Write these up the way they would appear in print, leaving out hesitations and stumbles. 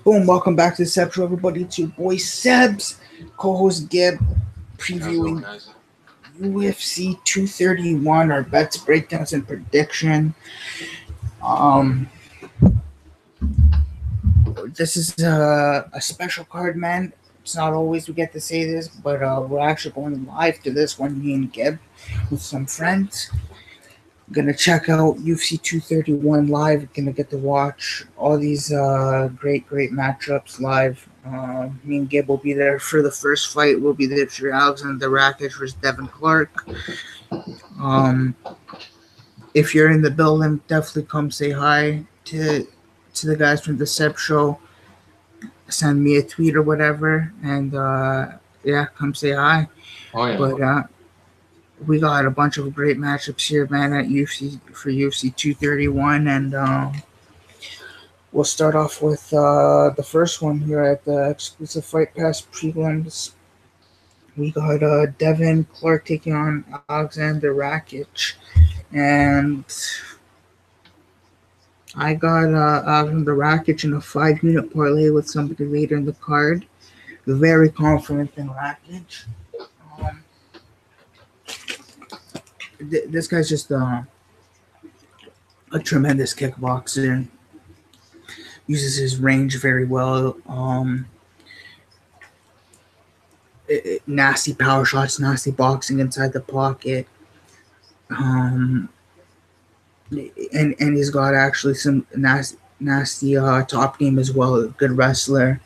Boom, welcome back to the Sebs Show, everybody. It's your boy Sebs, co-host Gib, previewing UFC 231, our bets, breakdowns, and prediction. This is a special card, man. It's not always we get to say this, but we're actually going live to this one, me and Gib, with some friends. Gonna check out UFC 231 live. Gonna get to watch all these great matchups live. Me and Gib will be there for the first fight. We'll be there for Alexander Rakic versus Devin Clark. If you're in the building, definitely come say hi to the guys from the Sebs Show. Send me a tweet or whatever, and yeah, come say hi. Oh yeah. But we got a bunch of great matchups here, man, at UFC 231, and we'll start off with the first one here at the exclusive Fight Pass prelims. We got Devin Clark taking on Alexander Rakic, and I got Alexander Rakic in a 5-unit parlay with somebody later in the card. Very confident in Rakic. This guy's just a tremendous kickboxer. Uses his range very well. Nasty power shots, nasty boxing inside the pocket. And he's got actually some nasty top game as well. A good wrestler.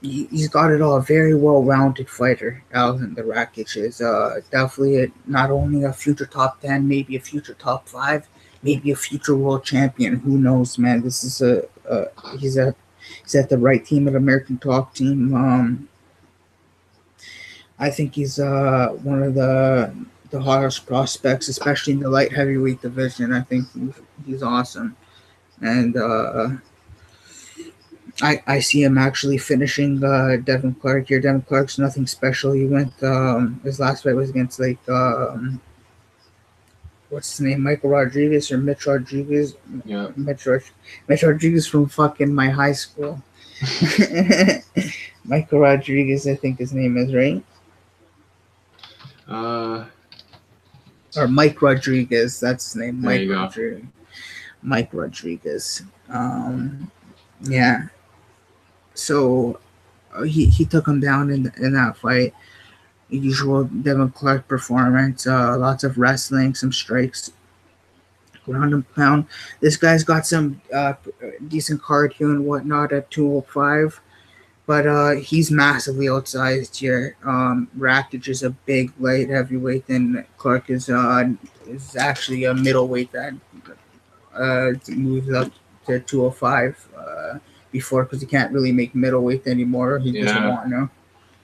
He's got it all. A very well-rounded fighter. Alexander Rakic is definitely not only a future top 10, maybe a future top 5, maybe a future world champion. Who knows, man? This is he's at the right team, at American Top Team. I think he's one of the hottest prospects, especially in the light heavyweight division. I think he's awesome, and I see him actually finishing Devin Clark here. Devin Clark's nothing special. He went his last fight was against what's his name, Michael Rodriguez or Mitch Rodriguez? Yeah, Mitch Rodriguez from fucking my high school. Michael Rodriguez, I think his name is, right? Or Mike Rodriguez, that's his name. Mike Rodriguez. Yeah. So he took him down in that fight. Usual Devin Clark performance. Lots of wrestling, some strikes, ground and pound. This guy's got some decent cardio and whatnot at 205. But he's massively outsized here. Rakic is a big light heavyweight, and Clark is actually a middleweight that moves up to 205 before, because he can't really make middleweight anymore. He doesn't want to.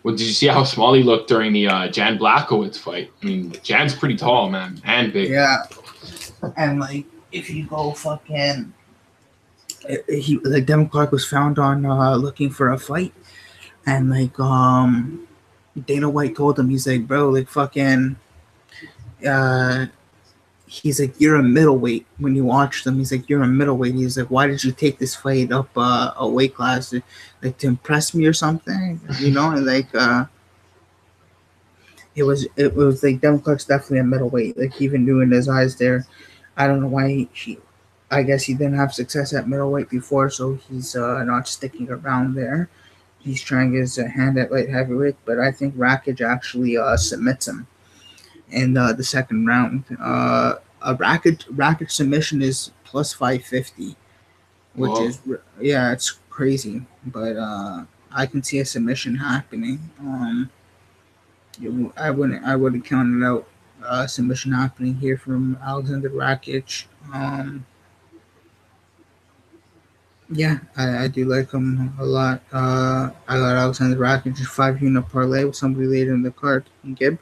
Well, did you see how small he looked during the Jan Blachowicz fight? I mean, Jan's pretty tall, man, and big. Yeah, and like if you go fucking. Devin Clark was found on looking for a fight, and Dana White told him, he's like, bro, like fucking he's like, you're a middleweight. When you watch them, he's like, you're a middleweight. He's like, why did you take this fight up a weight class, like to impress me or something, you know? And like it was like Devin Clark's definitely a middleweight. Like he even knew in his eyes there. I don't know why I guess he didn't have success at middleweight before, so he's not sticking around there. He's trying his hand at light heavyweight, but I think Rakic actually submits him in the second round. A Rakic submission is plus 550, which is it's crazy, but I can see a submission happening. I wouldn't count it out. Submission happening here from Alexander Rakic. Yeah, I do like him a lot. I got Alexander Rakic 5-unit parlay with somebody later in the card. Gib?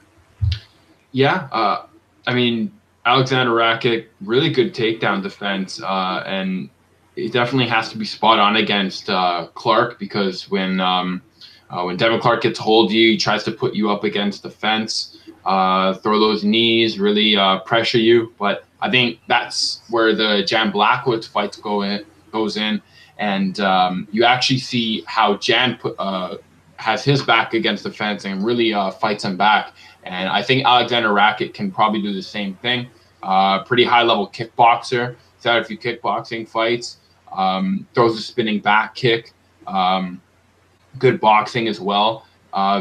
Yeah, I mean, Alexander Rakic, really good takedown defense, and it definitely has to be spot on against Clark, because when Devin Clark gets a hold of you, he tries to put you up against the fence, throw those knees, really pressure you. But I think that's where the Jan Blachowicz fights go goes in, and you actually see how Jan has his back against the fence and really fights him back. And I think Alexander Rakic can probably do the same thing. Pretty high-level kickboxer. He's had a few kickboxing fights. Throws a spinning back kick. Good boxing as well.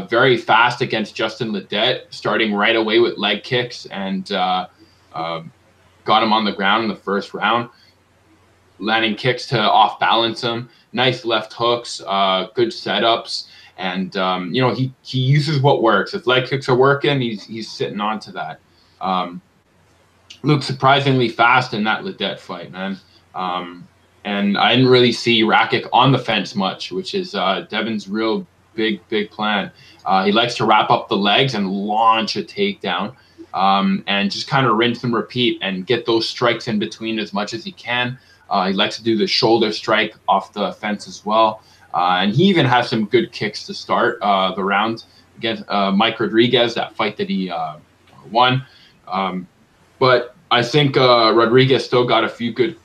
Very fast against Justin Ledet, starting right away with leg kicks, and got him on the ground in the first round. Landing kicks to off-balance him. Nice left hooks, good setups. And, he uses what works. If leg kicks are working, he's sitting on to that. Looked surprisingly fast in that Ledet fight, man. And I didn't really see Rakic on the fence much, which is Devin's real big plan. He likes to wrap up the legs and launch a takedown, and just kind of rinse and repeat and get those strikes in between as much as he can. He likes to do the shoulder strike off the fence as well. And he even has some good kicks to start the round against Mike Rodriguez, that fight that he won. But I think Rodriguez still got a few good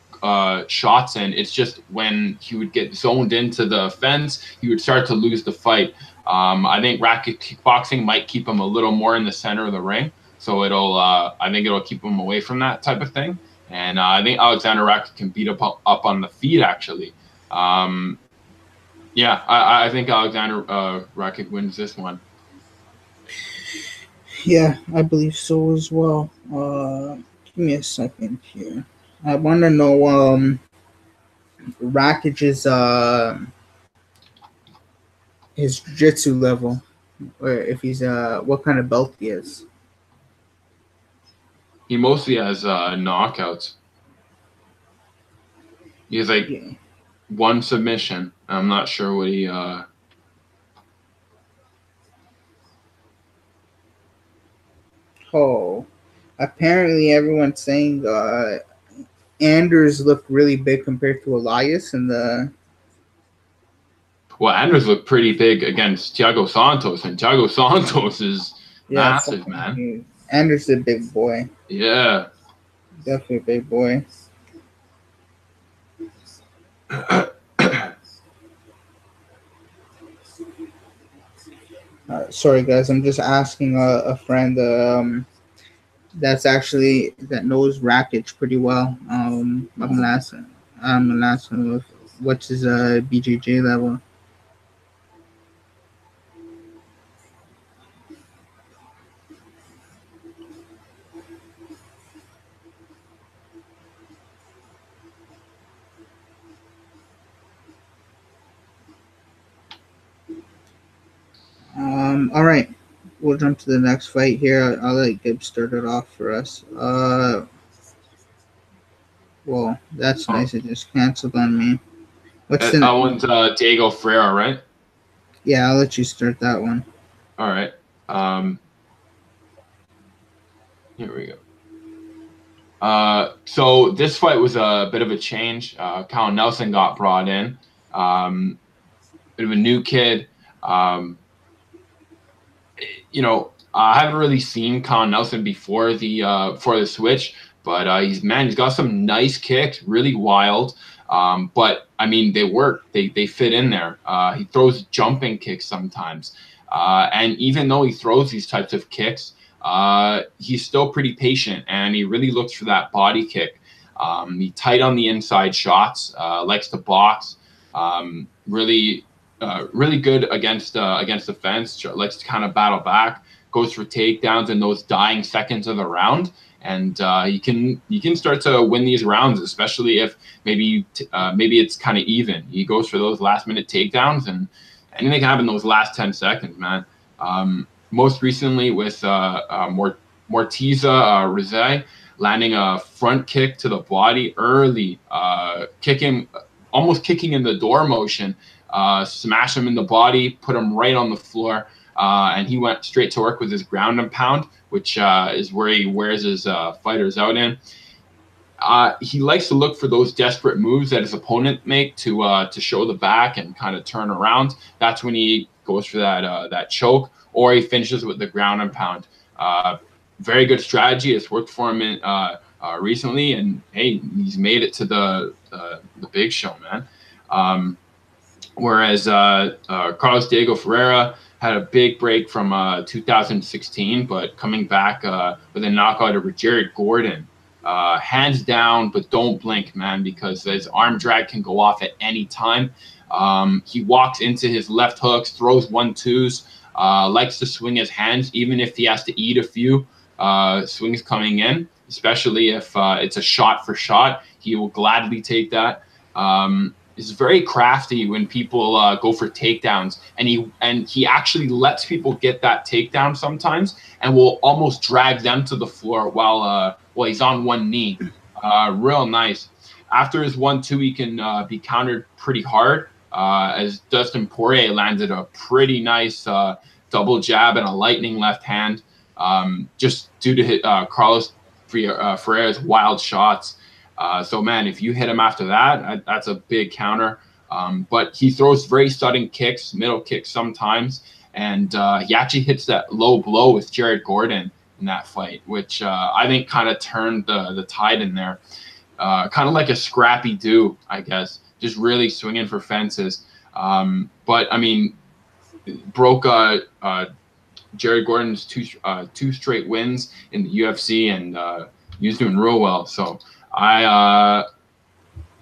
shots in. It's just when he would get zoned into the fence, he would start to lose the fight. I think Rakic kickboxing might keep him a little more in the center of the ring. So I think it'll keep him away from that type of thing. And I think Alexander Rakic can beat up on the feet, actually. I think Alexander Rakic wins this one. Yeah, I believe so as well. Give me a second here. I want to know Rakic's his jiu-jitsu level, or if he's what kind of belt he is. He mostly has knockouts. He has one submission. I'm not sure what he. Oh, apparently everyone's saying Anders looked really big compared to Elias in the. Well, Anders looked pretty big against Thiago Santos, and Thiago Santos is massive, man. Huge. Anders is a big boy. Yeah. Definitely a big boy. Sorry, guys. I'm just asking a friend that knows Rakic pretty well. I'm gonna ask him what's his BJJ level. All right, we'll jump to the next fight here. I'll let Gibbs start it off for us. Well, that's nice. It just canceled on me. That one's Diego Ferreira, right? Yeah, I'll let you start that one. All right. Here we go. So this fight was a bit of a change. Kyle Nelson got brought in. Bit of a new kid. I haven't really seen Kyle Nelson before the switch, but he's got some nice kicks, really wild. But I mean, they work. They fit in there. He throws jumping kicks sometimes, and even though he throws these types of kicks, he's still pretty patient, and he really looks for that body kick. He's tight on the inside shots. Likes to box. Really good against the fence. Likes to kind of battle back. Goes for takedowns in those dying seconds of the round, and you can start to win these rounds, especially if maybe it's kind of even. He goes for those last minute takedowns, and anything can happen in those last 10 seconds, man. Most recently with Mortiza Rizet landing a front kick to the body early, almost kicking in the door motion. Smash him in the body, put him right on the floor, and he went straight to work with his ground and pound, which is where he wears his fighters out in. He likes to look for those desperate moves that his opponent make to show the back and kind of turn around. That's when he goes for that choke, or he finishes with the ground and pound. Very good strategy. It's worked for him in recently, and hey, he's made it to the big show, man. Whereas Carlos Diego Ferreira had a big break from 2016, but coming back with a knockout over Jared Gordon. Hands down, but don't blink, man, because his arm drag can go off at any time. He walks into his left hooks, throws 1-2s, likes to swing his hands, even if he has to eat a few swings coming in, especially if it's a shot for shot. He will gladly take that. Is very crafty when people go for takedowns, and he actually lets people get that takedown sometimes, and will almost drag them to the floor while he's on one knee. Real nice. After his 1-2, he can be countered pretty hard, as Dustin Poirier landed a pretty nice double jab and a lightning left hand, just due to Carlos Ferreira's wild shots. So, man, if you hit him after that, that's a big counter. But he throws very sudden kicks, middle kicks sometimes, and he actually hits that low blow with Jared Gordon in that fight, which I think kind of turned the tide in there. Kind of like a scrappy do, I guess, just really swinging for fences. But, I mean, broke Jared Gordon's two straight wins in the UFC, and he was doing real well. So I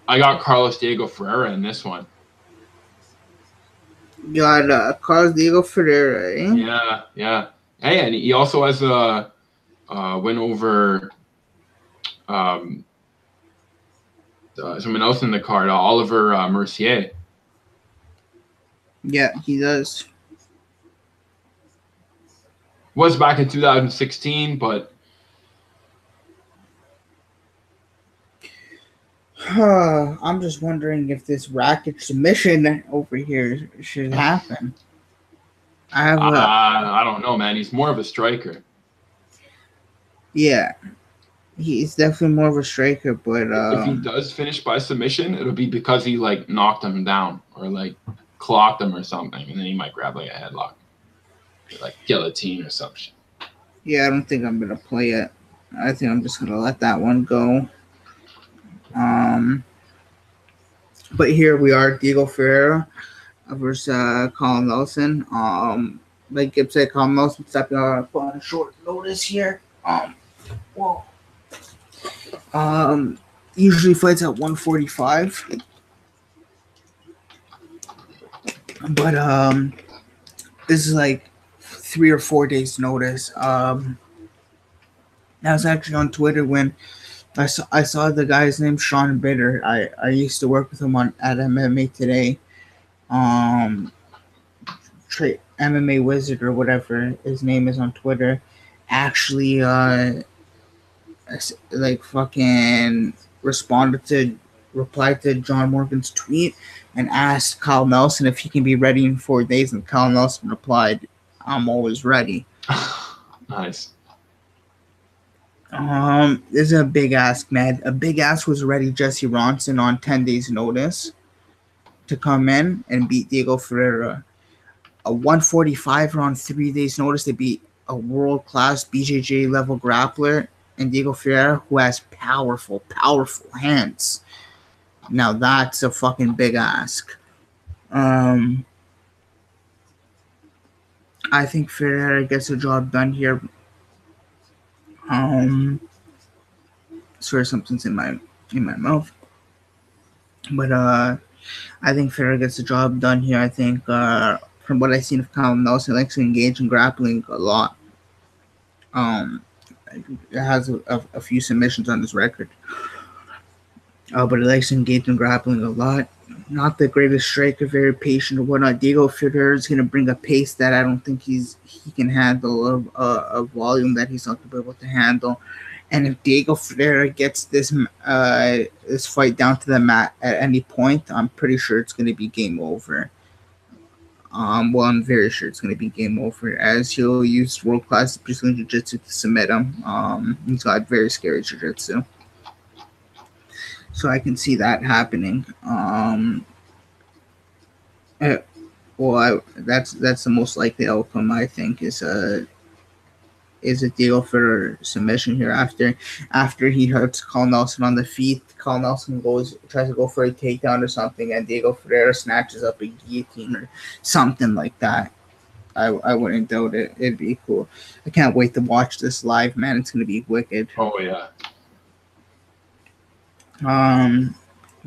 got Carlos Diego Ferreira in this one. You got Carlos Diego Ferreira, eh? Yeah. Hey, and he also has a win over someone else in the card, Oliver Mercier. Yeah, he does. Was back in 2016, but I'm just wondering if this racket submission over here should happen. I don't know, man. He's more of a striker. Yeah, he's definitely more of a striker, but if he does finish by submission, it'll be because he like knocked him down or like clocked him or something, and then he might grab like a headlock, like guillotine or something. Yeah, I don't think I'm gonna play it. I think I'm just gonna let that one go. But here we are, Diego Ferreira versus Colin Nelson. Like Gibbs said, Colin Nelson stepping on a short notice here. Usually fights at 145, but this is like 3 or 4 days notice. I was actually on Twitter when I saw the guy's name, Sean Bitter. I used to work with him at MMA Today. MMA Wizard or whatever his name is on Twitter. Actually, like fucking replied to John Morgan's tweet and asked Kyle Nelson if he can be ready in 4 days, and Kyle Nelson replied, "I'm always ready." Nice. This is a big ask, man. A big ask was ready Jesse Ronson on 10 days notice to come in and beat Diego Ferreira. A 145 on 3 days notice to beat a world-class BJJ level grappler and Diego Ferreira, who has powerful hands. Now that's a fucking big ask. I think Ferreira gets the job done here. Sorry, something's in my mouth. But I think Ferreira gets the job done here. I think from what I've seen of Colin Nelson, likes to engage in grappling a lot. It has a few submissions on his record. But he likes to engage in grappling a lot. Not the greatest striker, very patient or whatnot. Diego Ferreira is going to bring a pace that I don't think he can handle, a volume that he's not going to be able to handle. And if Diego Ferreira gets this fight down to the mat at any point, I'm pretty sure it's going to be game over. I'm very sure it's going to be game over, as he'll use world-class Brazilian Jiu-Jitsu to submit him. He's got very scary Jiu-Jitsu. So I can see that happening. That's the most likely outcome, I think, is is a Diego Ferreira submission here. After he hurts Carl Nelson on the feet, Carl Nelson tries to go for a takedown or something, and Diego Ferreira snatches up a guillotine or something like that. I wouldn't doubt it. It'd be cool. I can't wait to watch this live, man. It's gonna be wicked. Oh yeah.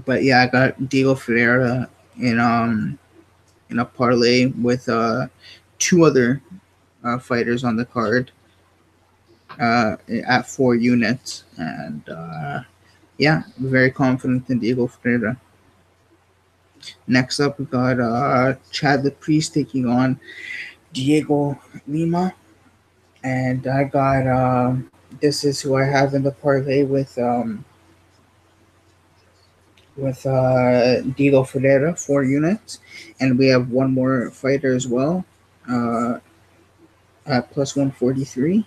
But yeah, I got Diego Ferreira in a parlay with two other fighters on the card at 4 units, and yeah, I'm very confident in Diego Ferreira. Next up, we got Chad Priest taking on Diego Lima, and I got this is who I have in the parlay with Diego Ferreira, 4 units, and we have one more fighter as well at plus 143,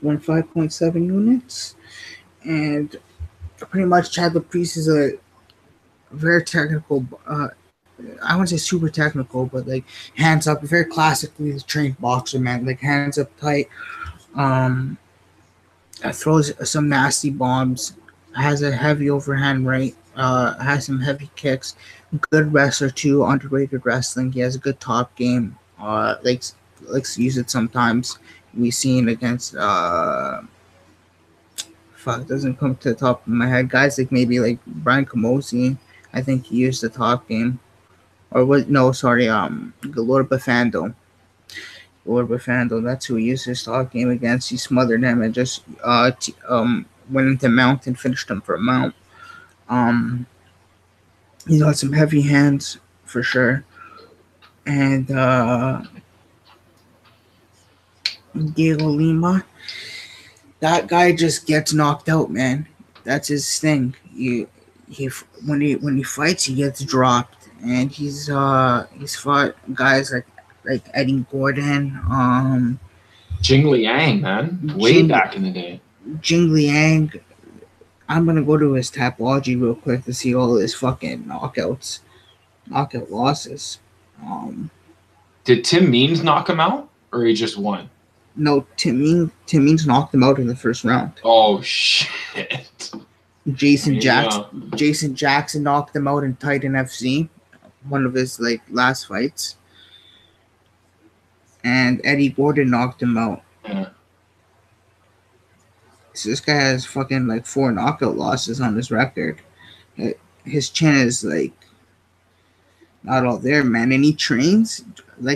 5.7 units, and pretty much Chad Priest is a very technical. I wouldn't say super technical, but like hands up, very classically trained boxer, man. Like hands up tight. Throws some nasty bombs. Has a heavy overhand right. Has some heavy kicks. Good wrestler too. Underrated wrestling. He has a good top game. Likes to use it sometimes. We've seen against doesn't come to the top of my head. Guys like Brian Camosi. I think he used the top game. Or what? No, sorry. Galor Bafando. That's who he used his top game against. He smothered him and just went into mount and finished him for a mount. He's got some heavy hands for sure. And Diego Lima, that guy just gets knocked out, man. That's his thing. When he fights, he gets dropped, and he's fought guys like Eddie Gordon, Jing Liang, man, way back in the day. Jing Liang. I'm gonna go to his Tapology real quick to see all his fucking knockout losses. Did Tim Means knock him out, or he just won? No, Tim Means knocked him out in the first round. Oh shit! Jason Jackson knocked him out in Titan FC, one of his last fights, and Eddie Gordon knocked him out. Yeah. So this guy has fucking 4 knockout losses on his record. His chin is not all there, man. And he trains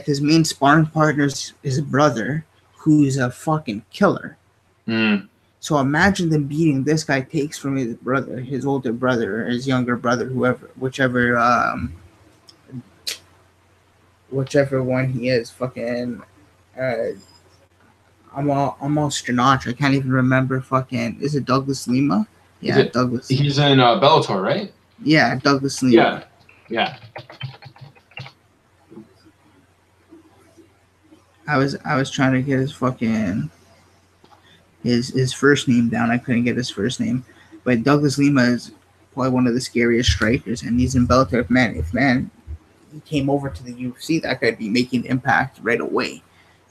his main sparring partner is his brother, who's a fucking killer. So imagine them beating this guy takes from his brother, his older brother, or his younger brother, whichever one he is. Fucking. I'm all strange. I can't even remember. Fucking, is it Douglas Lima? Yeah, Douglas. He's in Bellator, right? Yeah, Douglas Lima. Yeah. I was trying to get his fucking his first name down. I couldn't get his first name, but Douglas Lima is probably one of the scariest strikers, and he's in Bellator. If he came over to the UFC, that guy'd be making impact right away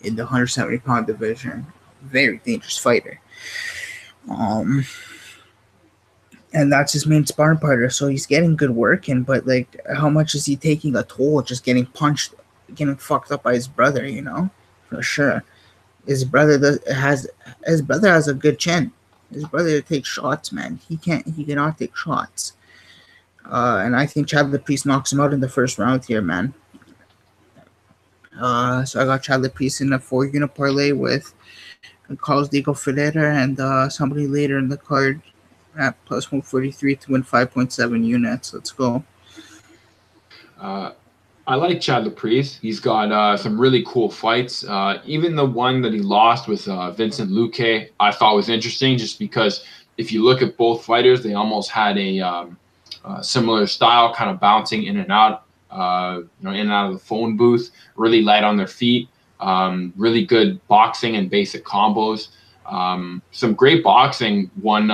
in the 170-pound division. Very dangerous fighter. And that's his main sparring partner, so he's getting good work in, but how much is he taking a toll just getting punched, getting fucked up by his brother, for sure. His brother has a good chin. His brother takes shots, man. He cannot take shots. And I think Chad Priest knocks him out in the first round here, man. So I got Chad Priest in a 4-unit parlay with Carlos Diego Ferreira and somebody later in the card at plus 143 to win 5.7 units. Let's go. I like Chad Priest. He's got some really cool fights. Even the one that he lost with Vincent Luque, I thought was interesting, just because if you look at both fighters, they almost had a similar style, kind of bouncing in and out. In and out of the phone booth, really light on their feet, really good boxing and basic combos. Some great boxing, one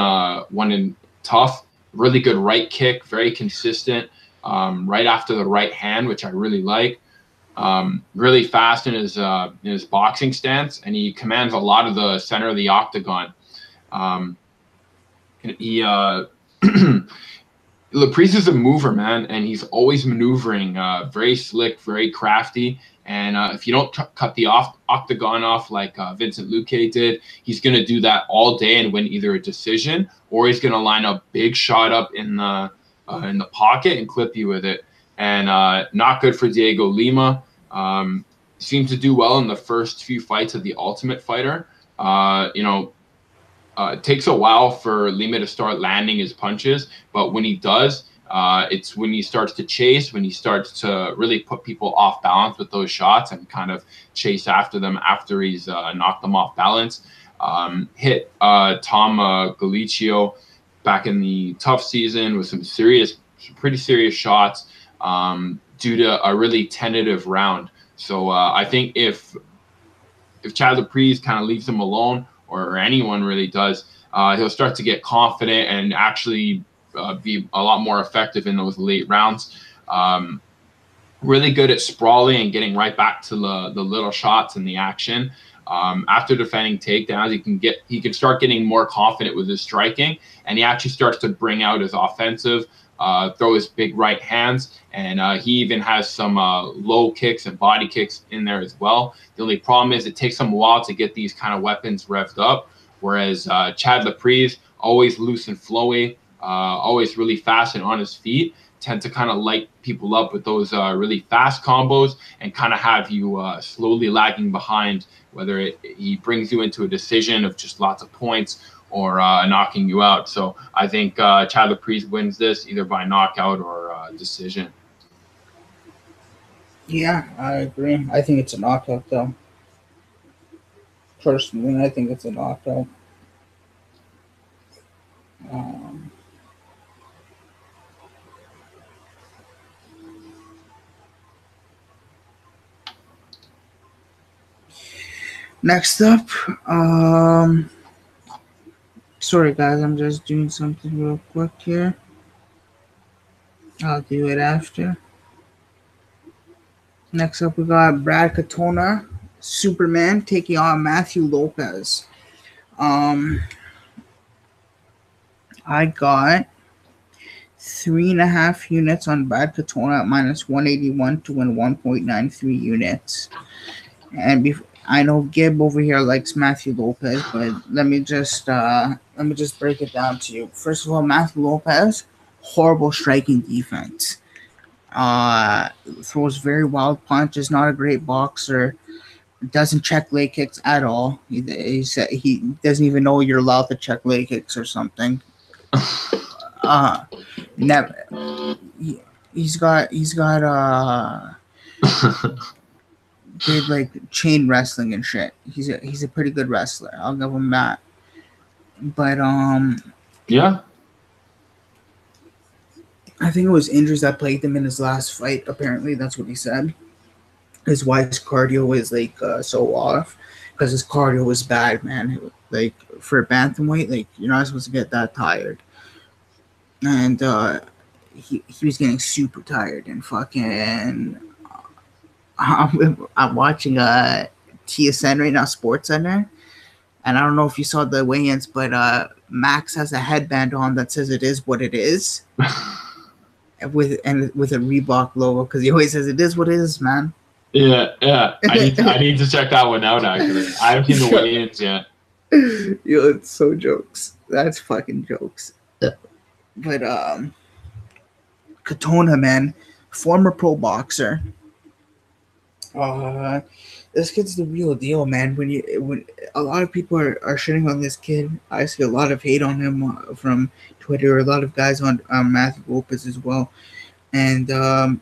in tough, really good right kick, very consistent, right after the right hand, which I really like. Really fast in his boxing stance, and he commands a lot of the center of the octagon. He Laprise is a mover, man, and he's always maneuvering, very slick, very crafty. And if you don't cut the octagon off like Vincent Luque did, he's going to do that all day and win either a decision, or he's going to line a big shot up in the pocket and clip you with it. And not good for Diego Lima. Seemed to do well in the first few fights of the Ultimate Fighter. It takes a while for Lima to start landing his punches, but when he does, it's when he starts to chase, when he starts to really put people off balance with those shots and kind of chase after them after he's knocked them off balance. Hit Tom Galicchio back in the tough season with some pretty serious shots due to a really tentative round. So I think if Chad Laprise kind of leaves him alone, or anyone really does, he'll start to get confident and actually be a lot more effective in those late rounds. Really good at sprawling and getting right back to the little shots and the action. After defending takedowns, he can start getting more confident with his striking, and he actually starts to bring out his offensive, throw his big right hands, and he even has some low kicks and body kicks in there as well. The only problem is it takes him a while to get these kind of weapons revved up, whereas Chad Laprise, always loose and flowy, always really fast and on his feet, tend to kind of light people up with those really fast combos and kind of have you slowly lagging behind, whether he brings you into a decision of just lots of points or knocking you out. So I think Chad Laprise wins this either by knockout or decision. Yeah, I agree. I think it's a knockout, though. Personally, I think it's a knockout. Next up, sorry guys, I'm just doing something real quick here. I'll do it after. Next up, we got Brad Katona, Superman, taking on Matthew Lopez. I got 3.5 units on Brad Katona at minus 181 to win 1.93 units. And I know Gib over here likes Matthew Lopez, but let me just break it down to you. First of all, Matthew Lopez, horrible striking defense. Throws very wild punches, not a great boxer, doesn't check leg kicks at all. He doesn't even know you're allowed to check leg kicks or something. Never. He's got did like chain wrestling and shit. He's a pretty good wrestler. I'll give him that. But yeah. I think it was injuries that plagued him in his last fight. Apparently, that's what he said. His wife's cardio was like so off because his cardio was bad, man. Like for a bantamweight, like you're not supposed to get that tired. And he was getting super tired and fucking. I'm watching TSN right now, Sports Center, and I don't know if you saw the weigh-ins, but Max has a headband on that says "It is what it is." with a Reebok logo, because he always says it is what it is, man. Yeah. I need to check that one out, actually. I haven't seen the weigh-ins yet. Yo, it's so jokes. That's fucking jokes. But Katona, man, former pro boxer. This kid's the real deal, man. When a lot of people are shitting on this kid, I see a lot of hate on him from Twitter. A lot of guys on Matthew Lopez as well, and I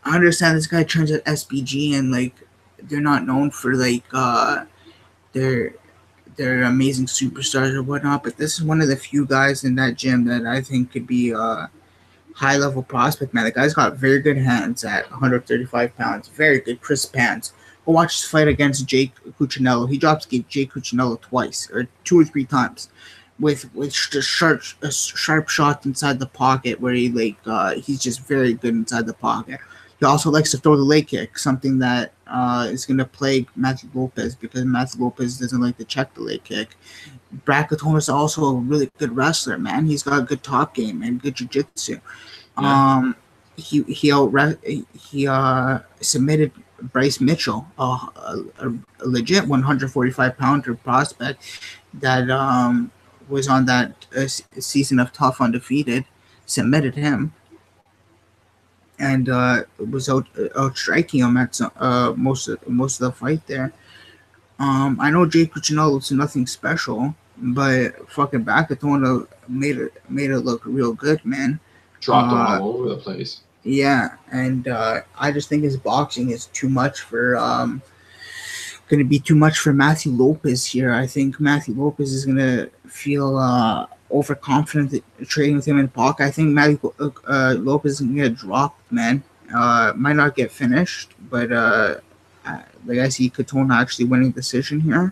understand this guy trains at SBG, and like they're not known for like their amazing superstars or whatnot. But this is one of the few guys in that gym that I think could be a high level prospect, man. The guy's got very good hands at 135 pounds, very good crisp hands. Go watch his fight against Jake Cuccinello. He drops Jake Cuccinello twice or 2 or 3 times with just sharp shots inside the pocket where he's just very good inside the pocket. He also likes to throw the leg kick, something that is going to plague Matthew Lopez because Matthew Lopez doesn't like to check the leg kick. Brad Katona is also a really good wrestler, man. He's got a good top game and good jiu-jitsu. Yeah. He submitted Bryce Mitchell, a legit 145 pounder prospect that was on that season of Tough Undefeated. Submitted him and was out striking him at most of the fight there. I know Jake Cuccinello's nothing special, but fucking Bakatona made it look real good, man. Dropped him all over the place. Yeah, and I just think his boxing is too much for going to be too much for Matthew Lopez here. I think Matthew Lopez is going to feel overconfident trading with him in Pac. I think Matthew Lopez is going to get dropped, man. Might not get finished, but like I see Katona actually winning decision here.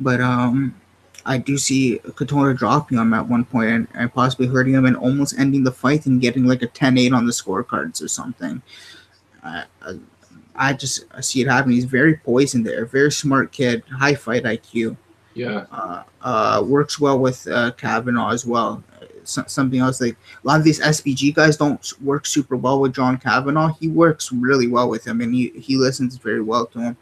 But I do see Katona dropping him at one point and possibly hurting him and almost ending the fight and getting like a 10-8 on the scorecards or something. I see it happening. He's very poisoned there. Very smart kid. High fight IQ. Yeah. Works well with Kavanaugh as well. Something else, like a lot of these SBG guys don't work super well with John Kavanaugh. He works really well with him, and he listens very well to him.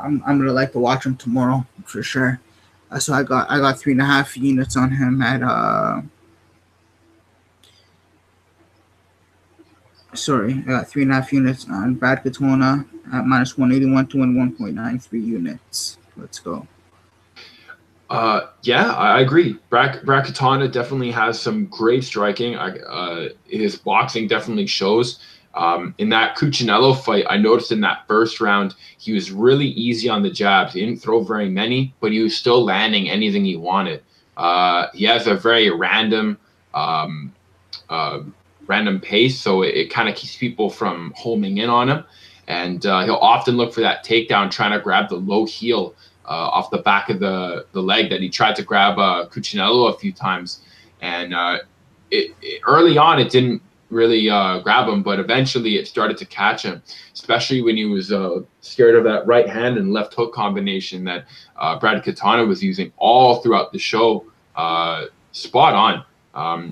I'm gonna like to watch him tomorrow for sure. So I got 3.5 units on him at Sorry, I got 3.5 units on Brad Katona at -181 to win 1.93 units. Let's go. Yeah, I agree. Brad Katona definitely has some great striking. His boxing definitely shows. In that Cuccinello fight, I noticed in that first round, he was really easy on the jabs. He didn't throw very many, but he was still landing anything he wanted. He has a very random pace, so it kind of keeps people from homing in on him. And he'll often look for that takedown, trying to grab the low heel off the back of the leg that he tried to grab Cuccinello a few times. And early on, it didn't really grab him, but eventually it started to catch him, especially when he was scared of that right hand and left hook combination that Brad Katona was using all throughout the show. Spot on.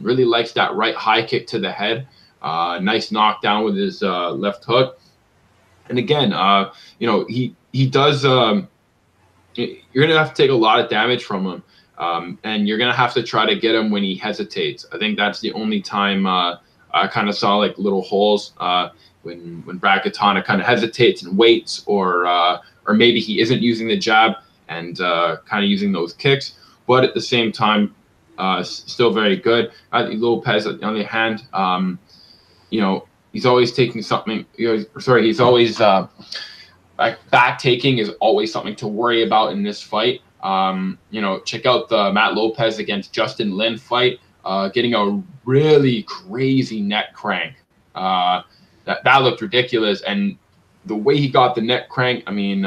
Really likes that right high kick to the head. Nice knockdown with his left hook. And again, he does. You're gonna have to take a lot of damage from him, and you're gonna have to try to get him when he hesitates. I think that's the only time I kind of saw like little holes when Brad Katona kind of hesitates and waits, or maybe he isn't using the jab and kind of using those kicks. But at the same time, still very good. Lopez, on the other hand, he's always taking something. He's always back taking is always something to worry about in this fight. Check out the Matt Lopez against Justin Lin fight, getting a really crazy neck crank. That looked ridiculous, and the way he got the neck crank, I mean,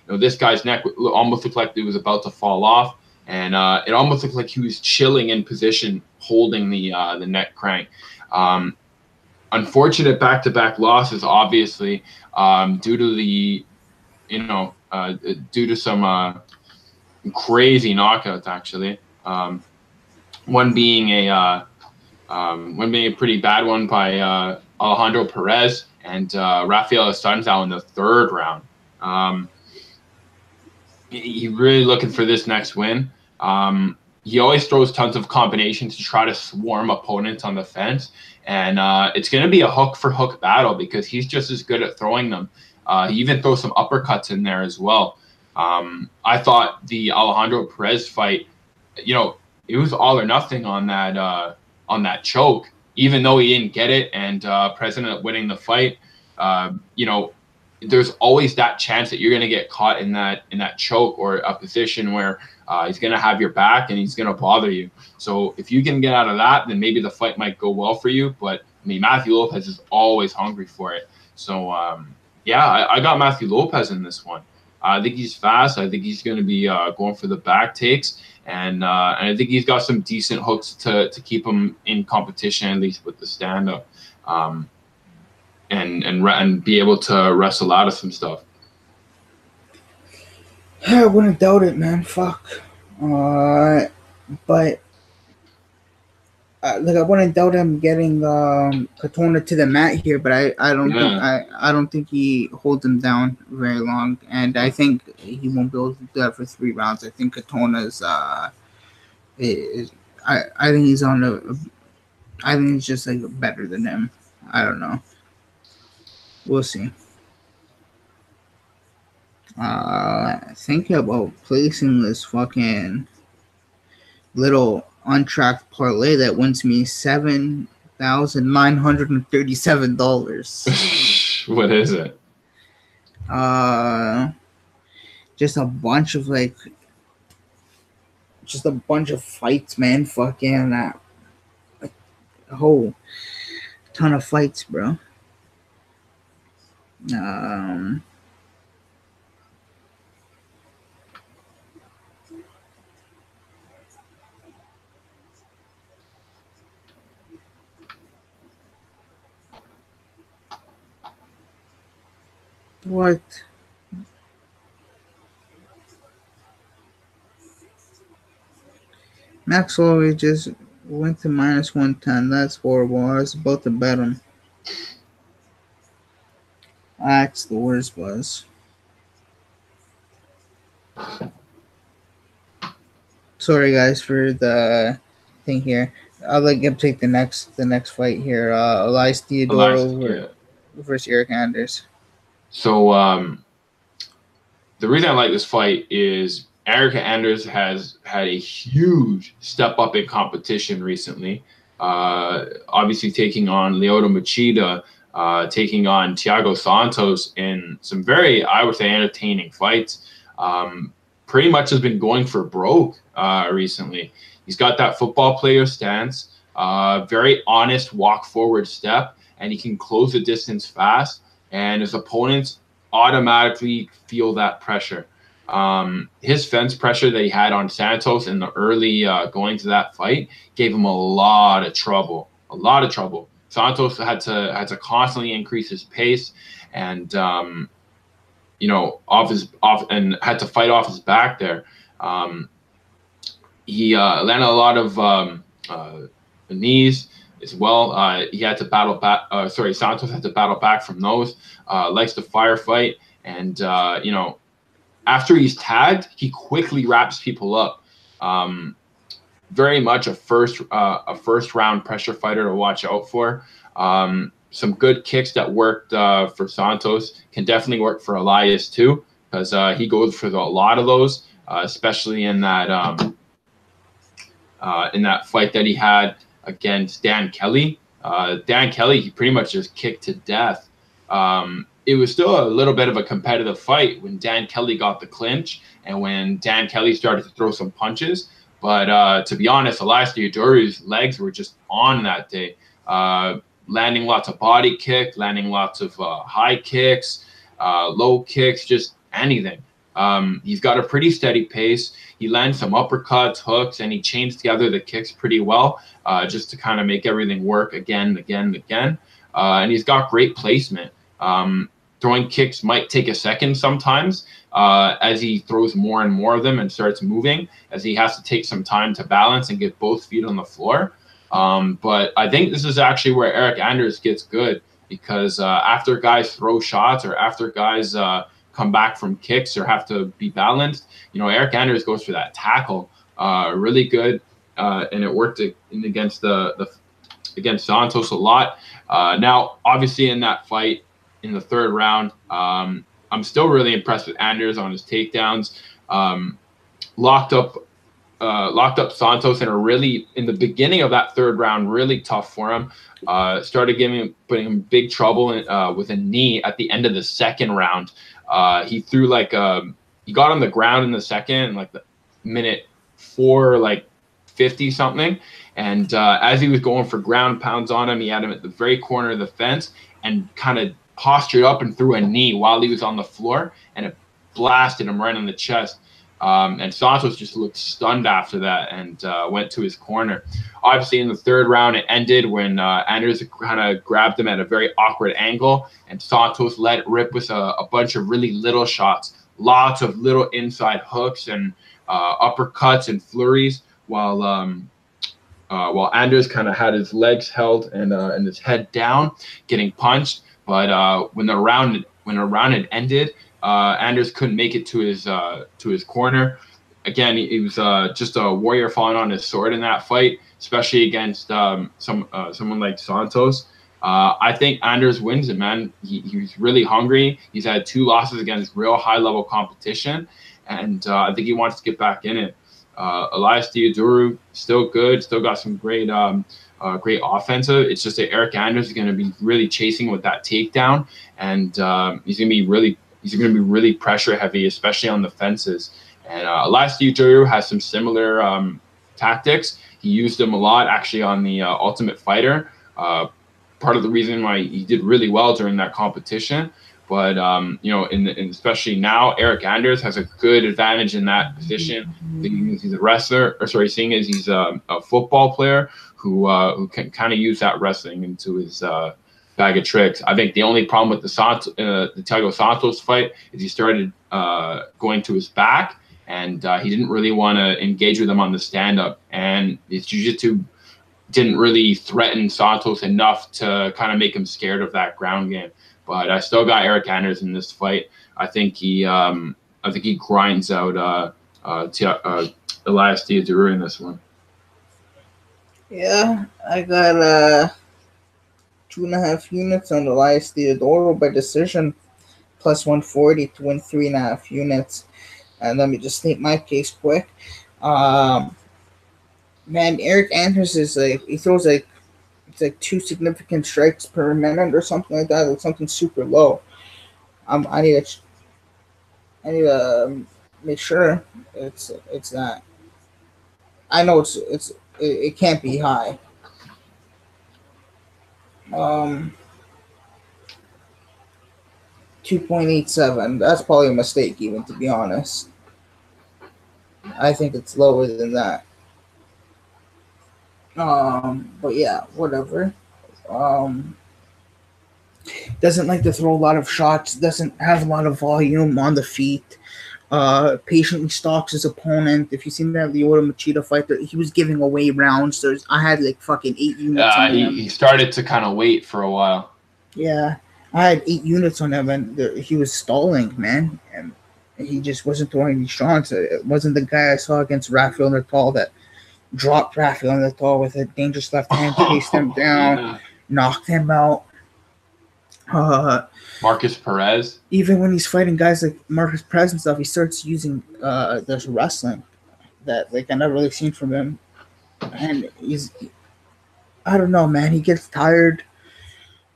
this guy's neck almost looked like it was about to fall off, and it almost looked like he was chilling in position, holding the neck crank. Unfortunate back-to-back losses, obviously, due to the, due to some crazy knockouts. Actually, one being a pretty bad one by Alejandro Perez and Rafael Assunção in the third round. He's really looking for this next win. He always throws tons of combinations to try to swarm opponents on the fence. And it's going to be a hook-for-hook battle because he's just as good at throwing them. He even throws some uppercuts in there as well. I thought the Alejandro Perez fight, it was all or nothing on that choke. Even though he didn't get it and Perez ended up winning the fight, there's always that chance that you're going to get caught in that choke or a position where he's going to have your back and he's going to bother you. So if you can get out of that, then maybe the fight might go well for you. But I mean, Matthew Lopez is always hungry for it. So I got Matthew Lopez in this one. I think he's fast. I think he's going to be going for the back takes, and I think he's got some decent hooks to keep him in competition, at least with the stand up. and be able to wrestle out of some stuff. I wouldn't doubt it, man. Fuck. But like I wouldn't doubt him getting Katona to the mat here, but I don't think he holds him down very long, and I think he won't be able to do that for 3 rounds. I think Katona's I think he's on I think he's just like better than him. I don't know. We'll see. Thinking about placing this fucking little untracked parlay that wins me $7,937. What is it? Just a bunch of fights, man. Fucking a whole ton of fights, bro. What? Max Holloway just went to minus 110. That's horrible. I was about to bet him. That's the worst, Buzz. Sorry, guys, for the thing here. I'll let Gib take the next fight here. Elias Theodorou versus Eric Anders. So the reason I like this fight is Eric Anders has had a huge step up in competition recently. Obviously taking on Lyoto Machida, taking on Thiago Santos in some very, I would say, entertaining fights. Pretty much has been going for broke recently. He's got that football player stance, very honest walk forward step, and he can close the distance fast. And his opponents automatically feel that pressure. His fence pressure that he had on Santos in the early going to that fight gave him a lot of trouble. Santos had to constantly increase his pace and and had to fight off his back there. He landed a lot of knees as well. He had to battle back. Santos had to battle back from those. Likes to firefight, and after he's tagged, he quickly wraps people up. Very much a first round pressure fighter to watch out for. Some good kicks that worked for Santos can definitely work for Elias too, because he goes for a lot of those, especially in that fight that he had against Dan Kelly. Dan Kelly, he pretty much just kicked to death. It was still a little bit of a competitive fight when Dan Kelly got the clinch and when Dan Kelly started to throw some punches. But to be honest, Elias Theodorou's legs were just on that day, landing lots of body kick, landing lots of high kicks, low kicks, just anything. He's got a pretty steady pace. He lands some uppercuts, hooks, and he chains together the kicks pretty well, just to kind of make everything work again. And he's got great placement. Throwing kicks might take a second sometimes as he throws more and more of them and starts moving, as he has to take some time to balance and get both feet on the floor. But I think this is actually where Eric Anders gets good, because after guys throw shots or after guys come back from kicks or have to be balanced, Eric Anders goes for that tackle really good, and it worked against against Santos a lot. Now, obviously, in that fight in the third round, I'm still really impressed with Anders on his takedowns. Locked up Santos in the beginning of that third round, really tough for him. Started putting him big trouble with a knee at the end of the second round. He threw he got on the ground in the second, like the minute 4:50 something. And as he was going for ground pounds on him, he had him at the very corner of the fence and kind of postured up and threw a knee while he was on the floor, and it blasted him right in the chest. And Santos just looked stunned after that and went to his corner. Obviously, in the third round, it ended when Anders kind of grabbed him at a very awkward angle, and Santos let it rip with a bunch of really little shots, lots of little inside hooks and uppercuts and flurries, while Anders kind of had his legs held and his head down, getting punched. But when the round had ended, Anders couldn't make it to his corner. Again, he was just a warrior falling on his sword in that fight, especially against someone like Santos. I think Anders wins it, man. He's really hungry. He's had 2 losses against real high-level competition, and I think he wants to get back in it. Elias Theodorou, still good, still got some great offensive. It's just that Eric Anders is going to be really chasing with that takedown, and he's going to be really pressure heavy, especially on the fences. And Elias Theodorou has some similar tactics. He used them a lot actually on the Ultimate Fighter. Part of the reason why he did really well during that competition. But especially now, Eric Anders has a good advantage in that position. He's a wrestler, seeing as he's a football player who can kind of use that wrestling into his bag of tricks. I think the only problem with the Thiago Santos fight is he started going to his back, and he didn't really want to engage with him on the stand-up. And his jiu-jitsu didn't really threaten Santos enough to kind of make him scared of that ground game. But I still got Eric Anders in this fight. I think he grinds out Elias Theodorou in this one. Yeah, I got 2.5 units on Elias Theodorou by decision, plus 140 to win 3.5 units. And let me just state my case quick. Man, Eric Anders is he throws it's 2 significant strikes per minute or something like that. It's something super low. I need to make sure it's not. I know it can't be high. 2.87. That's probably a mistake, even, to be honest. I think it's lower than that. But yeah, whatever. Doesn't like to throw a lot of shots. Doesn't have a lot of volume on the feet. Patiently stalks his opponent. If you seen that Lyoto Machida fight, he was giving away rounds. I had like fucking 8 units on him. He started to kind of wait for a while. Yeah, I had 8 units on him, and he was stalling, man. And he just wasn't throwing any shots. It wasn't the guy I saw against Rafael Natal that dropped Rafael Natal with a dangerous left hand, chased him down, knocked him out. Marcus Perez. Even when he's fighting guys like Marcus Perez and stuff, he starts using this wrestling that I never really seen from him. And I don't know, man. He gets tired.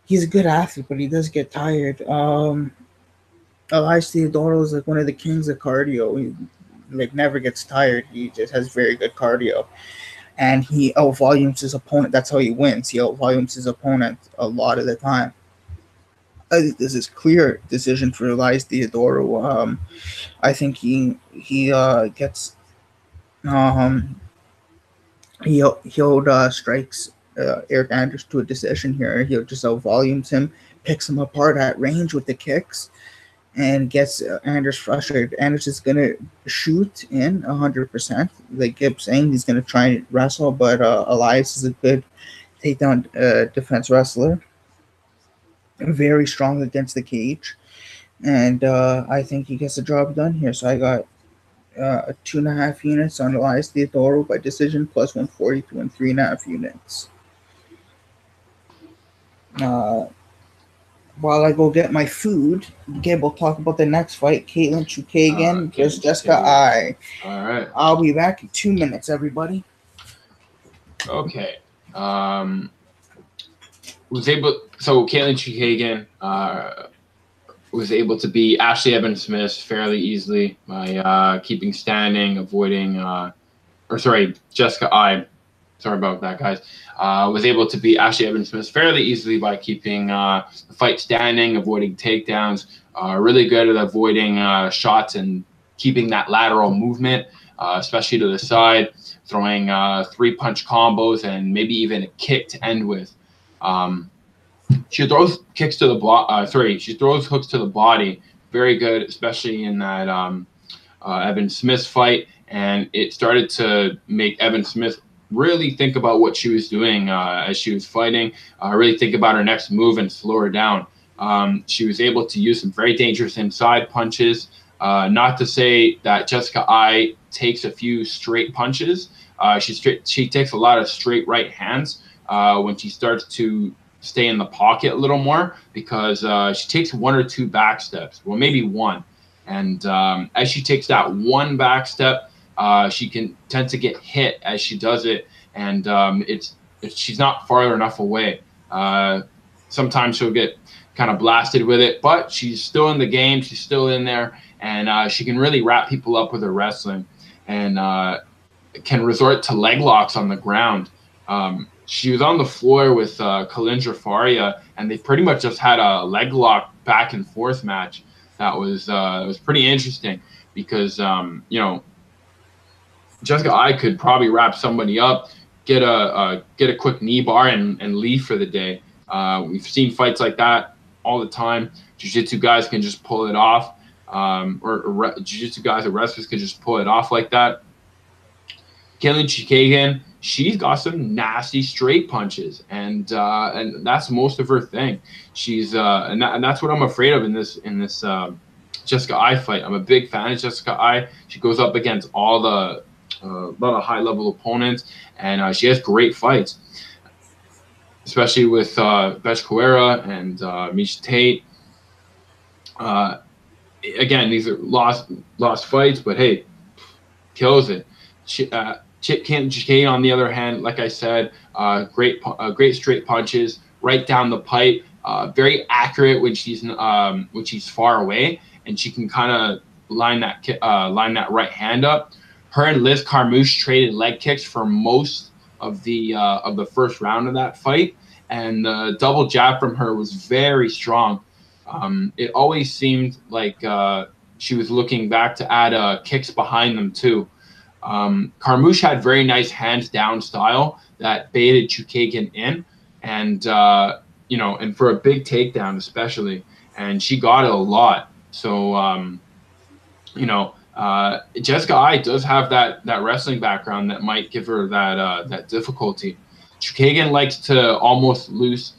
He's a good athlete, but he does get tired. Elias Theodorou is one of the kings of cardio. He never gets tired. He just has very good cardio. And he outvolumes his opponent. That's how he wins. He outvolumes his opponent a lot of the time. I think this is clear decision for Elias Theodorou. I think he gets he strikes Eric Anders to a decision here. He'll just outvolumes him, picks him apart at range with the kicks, and gets Anders frustrated. Anders is gonna shoot in 100%. Like Gibb saying, he's gonna try and wrestle, but Elias is a good takedown defense wrestler. Very strong against the cage, and I think he gets the job done here. So I got 2.5 units on Elias Theodorou by decision, plus 140 to win 3.5 units. While I go get my food, Gabe will talk about the next fight, Katlyn Chookagian versus Jessica Eye. All right. I'll be back in 2 minutes, everybody. Okay. So Katlyn Chookagian was able to beat Ashley Evans-Smith fairly easily by keeping standing, avoiding, Jessica Eye. Sorry about that, guys. Was able to beat Ashley Evans-Smith fairly easily by keeping the fight standing, avoiding takedowns. Really good at avoiding shots and keeping that lateral movement, especially to the side, throwing 3-punch combos and maybe even a kick to end with. She throws kicks to the she throws hooks to the body. Very good, especially in that Evan Smith fight. And it started to make Evan Smith really think about what she was doing as she was fighting, really think about her next move and slow her down. She was able to use some very dangerous inside punches. Not to say that Jessica Eye takes a few straight punches. She takes a lot of straight right hands when she starts to stay in the pocket a little more, because she takes 1 or 2 back steps, well, maybe 1. And as she takes that 1 back step, she can tend to get hit as she does it, and she's not far enough away. Sometimes she'll get kind of blasted with it, but she's still in the game. She's still in there, and she can really wrap people up with her wrestling, and can resort to leg locks on the ground. She was on the floor with Kalindra Faria, and they pretty much just had a leg lock back and forth match. That was pretty interesting, because Jessica Eye could probably wrap somebody up, get a quick knee bar, and leave for the day. We've seen fights like that all the time. Jiu-jitsu guys can just pull it off, or jiu-jitsu guys or wrestlers can just pull it off like that. Katlyn Chookagian, she's got some nasty straight punches, and that's most of her thing. She's and that's what I'm afraid of in this Jessica Eye fight. I'm a big fan of Jessica Eye. She goes up against all the a lot of high-level opponents, and she has great fights, especially with Betch Correia and Miesha Tate. Again, these are lost fights, but hey, kills it. Katlyn Chookagian, on the other hand, like I said, great straight punches right down the pipe. Very accurate when she's far away, and she can kind of line that right hand up. Her and Liz Carmouche traded leg kicks for most of the first round of that fight, and the double jab from her was very strong. It always seemed like she was looking back to add kicks behind them too. Carmouche had very nice hands down style that baited Chookagian in, and and for a big takedown especially, and she got it a lot. So Jessica Eye does have that wrestling background that might give her that difficulty. Chookagian likes to almost loose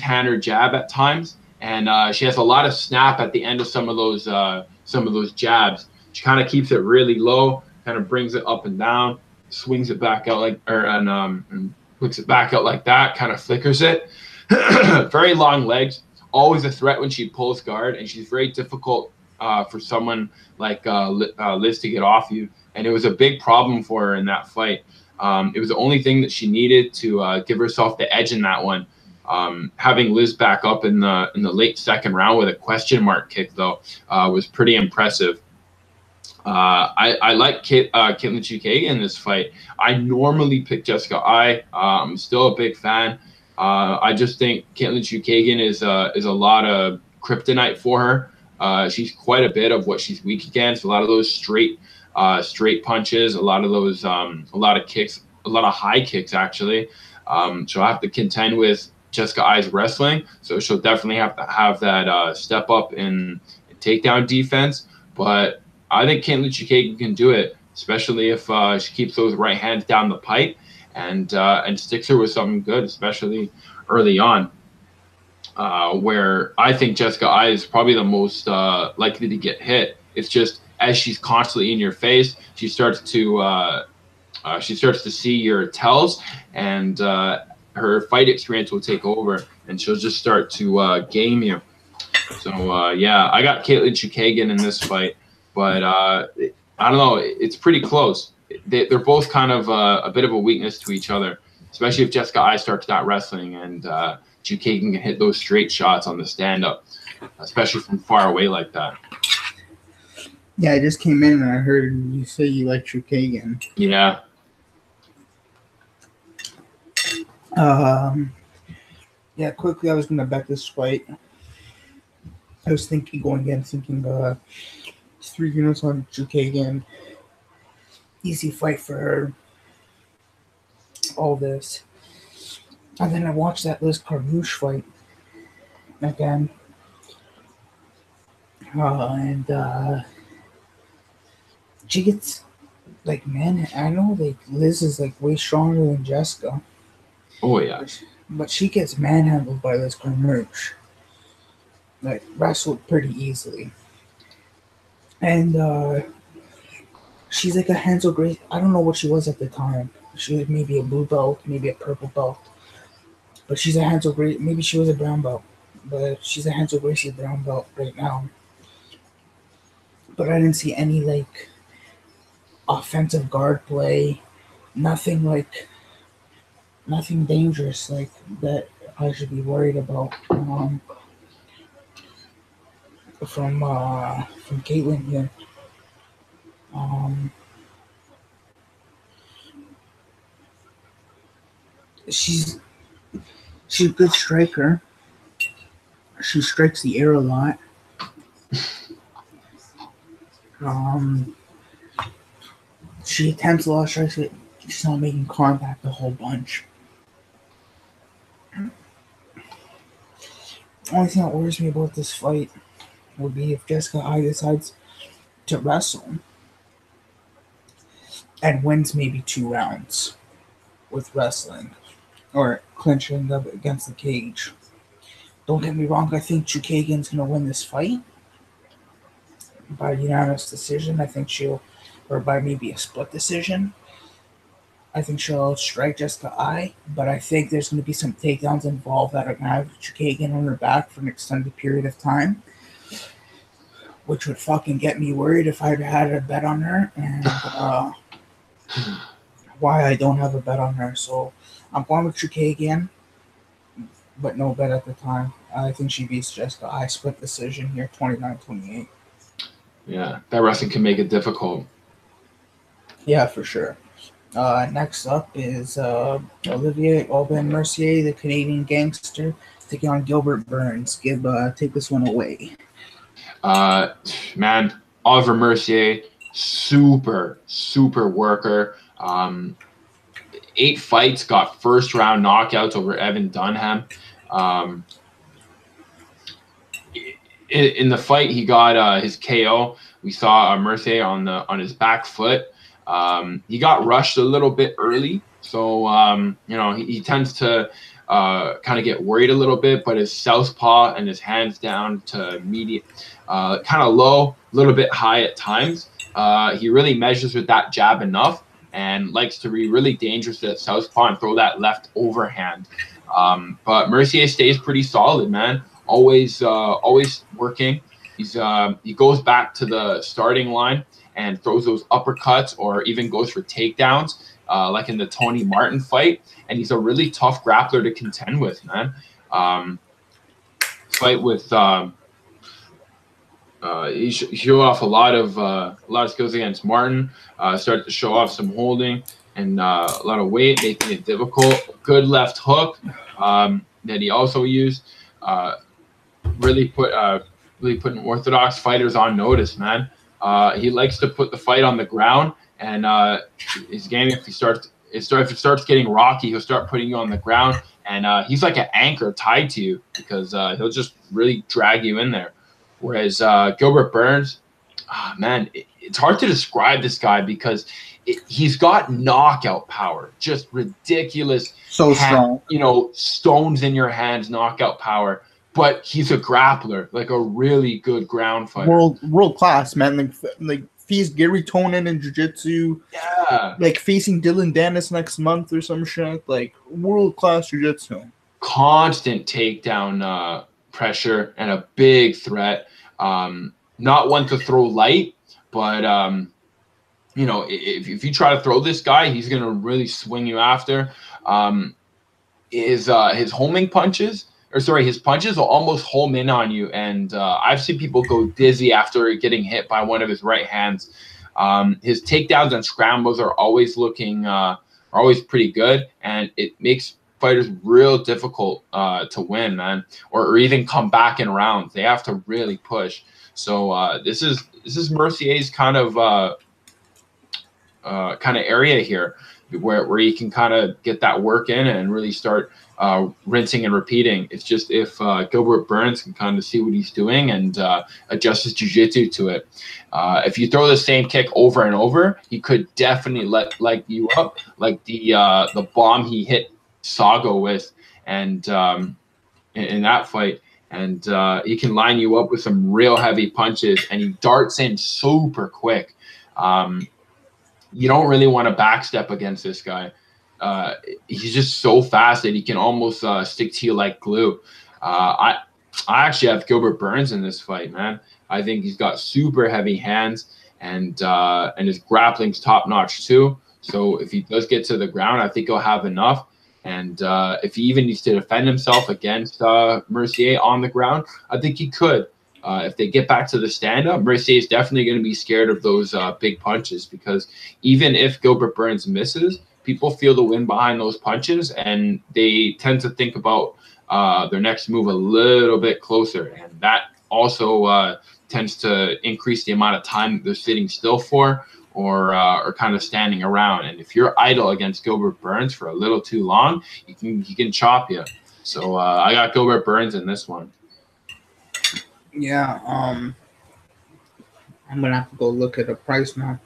hand her jab at times, and she has a lot of snap at the end of some of those jabs. She kind of keeps it really low, kind of brings it up and down, swings it back out and puts it back out like that, kind of flickers it. Very long legs, always a threat when she pulls guard, and she's very difficult for someone like Liz to get off you, and it was a big problem for her in that fight. It was the only thing that she needed to give herself the edge in that one. Having Liz back up in the late second round with a question mark kick, though, was pretty impressive. I like Katlyn Chookagian in this fight. I normally pick Jessica Eye. I'm still a big fan. I just think Katlyn Chookagian is a lot of kryptonite for her. She's quite a bit of what she's weak against. A lot of those straight punches, a lot of kicks, a lot of high kicks actually. She'll have to contend with Jessica Eye's wrestling, so she'll definitely have to have that step up in takedown defense. But I think Katlyn Chookagian can do it, especially if she keeps those right hands down the pipe and sticks her with something good, especially early on. Where I think Jessica Eye is probably the most likely to get hit. It's just as she's constantly in your face, she starts to see your tells, and her fight experience will take over, and she'll just start to game you. So I got Katlyn Chookagian in this fight, but I don't know. It's pretty close. They're both kind of a bit of a weakness to each other, especially if Jessica Eye starts that wrestling and Chookagian can hit those straight shots on the stand-up, especially from far away like that. Yeah, I just came in and I heard you say you like Chookagian. Yeah. Quickly, I was going to bet this fight. I was thinking 3 units on Chukagan. Easy fight for her. All this. And then I watched that Liz Carmouche fight again. And she gets, like, man, I know, like, Liz is, like, way stronger than Jessica. Oh, yeah. But she gets manhandled by Liz Carmouche. Like, wrestled pretty easily. And she's like a Hansel Grace. I don't know what she was at the time. She was maybe a blue belt, maybe a purple belt. But she's a Hansel Grace. Maybe she was a brown belt. But she's a Hansel Gracie brown belt right now. But I didn't see any, like, offensive guard play. Nothing dangerous, like, that I should be worried about. From Caitlyn here. She's a good striker. She strikes the air a lot. She attempts a lot of strikes, but she's not making contact a whole bunch. The only thing that worries me about this fight would be if Jessica Eye decides to wrestle and wins maybe 2 rounds with wrestling or clinching up against the cage. Don't get me wrong, I think Chukagan's going to win this fight by unanimous decision. I think or by maybe a split decision. I think she'll strike Jessica Eye, but I think there's going to be some takedowns involved that are going to have Chukagan on her back for an extended period of time, which would fucking get me worried if I had a bet on her, and why I don't have a bet on her. So I'm going with Chukagan, but no bet at the time. I think she beats Jessica Eye, split decision here, 29-28. Yeah, that wrestling can make it difficult. Yeah, for sure. Next up is Olivier Aubin-Mercier, the Canadian gangster, taking on Gilbert Burns. Take this one away. Man, Oliver Mercier, super worker. 8 fights, got first round knockouts over Evan Dunham. In the fight, he got his KO. We saw Mercier on his back foot. He got rushed a little bit early, so he tends to kind of get worried a little bit, but his southpaw and his hands down to medium, kind of low, a little bit high at times. He really measures with that jab enough and likes to be really dangerous at southpaw and throw that left overhand. But Mercier stays pretty solid, man. Always working. He goes back to the starting line and throws those uppercuts or even goes for takedowns, like in the Tony Martin fight. And he's a really tough grappler to contend with, man. Fight with he showed off a lot of skills against Martin. Started to show off some holding and a lot of weight, making it difficult. Good left hook that he also used. Really putting orthodox fighters on notice, man. He likes to put the fight on the ground, and his game, if it starts getting rocky, he'll start putting you on the ground, and he's like an anchor tied to you because he'll just really drag you in there. Whereas Gilbert Burns, man, it's hard to describe this guy because he's got knockout power, just ridiculous. So strong. Stones in your hands, knockout power. But he's a grappler, like a really good ground fighter. World class, man. Like faced Gary Tonin in jiu-jitsu. Yeah. Like facing Dylan Dennis next month or some shit. Like world class jiu-jitsu. Constant takedown pressure and a big threat. Not one to throw light, but if you try to throw this guy, he's gonna really swing you after. His homing punches. His punches will almost home in on you, and I've seen people go dizzy after getting hit by one of his right hands. His takedowns and scrambles are always pretty good, and it makes fighters real difficult to win, man, or even come back in rounds. They have to really push. So this is Mercier's kind of area here, where you can kind of get that work in and really start rinsing and repeating. It's just if Gilbert Burns can kind of see what he's doing and adjust his jiu-jitsu to it. If you throw the same kick over and over, he could definitely let you up, like the bomb he hit Sago with, and in that fight. And he can line you up with some real heavy punches, and he darts in super quick. You don't really want to backstep against this guy. He's just so fast that he can almost stick to you like glue. I actually have Gilbert Burns in this fight, man. I think he's got super heavy hands, and his grappling's top notch too. So if he does get to the ground, I think he'll have enough. And if he even needs to defend himself against Mercier on the ground, I think he could. If they get back to the stand-up, Mercier is definitely going to be scared of those big punches, because even if Gilbert Burns misses, people feel the wind behind those punches, and they tend to think about their next move a little bit closer. And that also tends to increase the amount of time they're sitting still for, or kind of standing around. And if you're idle against Gilbert Burns for a little too long, he can chop you. So I got Gilbert Burns in this one. Yeah, I'm gonna have to go look at the price now.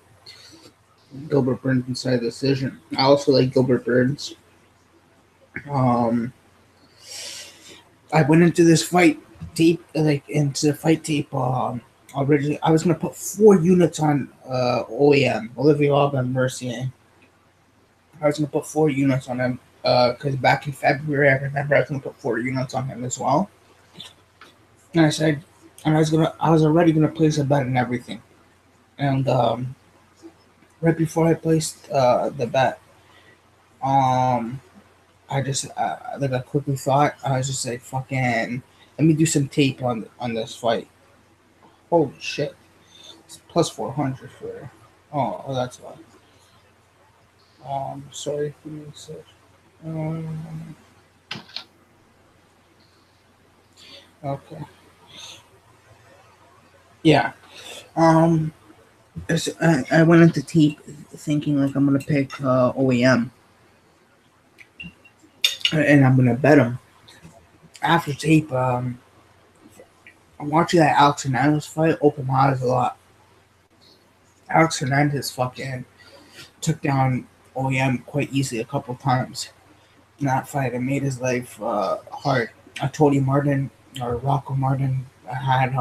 Gilbert Burns inside decision. I also like Gilbert Burns. I went into this fight tape, originally. I was gonna put 4 units on OEM, Olivier Aubin Mercier. I was gonna put 4 units on him because back in February, I remember I was gonna put 4 units on him as well. And I said, I was already gonna place a bet and everything. And right before I placed the bet, I just like I quickly thought, I was just like, fucking, let me do some tape on this fight. Holy shit! It's plus 400 for. Oh, that's why. Sorry, give me a sec. Okay. Yeah. I went into tape thinking like I'm gonna pick OEM, and I'm gonna bet him. After tape, I'm watching that Alex Hernandez fight. Opened my eyes a lot. Alex Hernandez fucking took down OEM quite easily a couple times in that fight. It made his life hard. Tony Martin or Rocco Martin had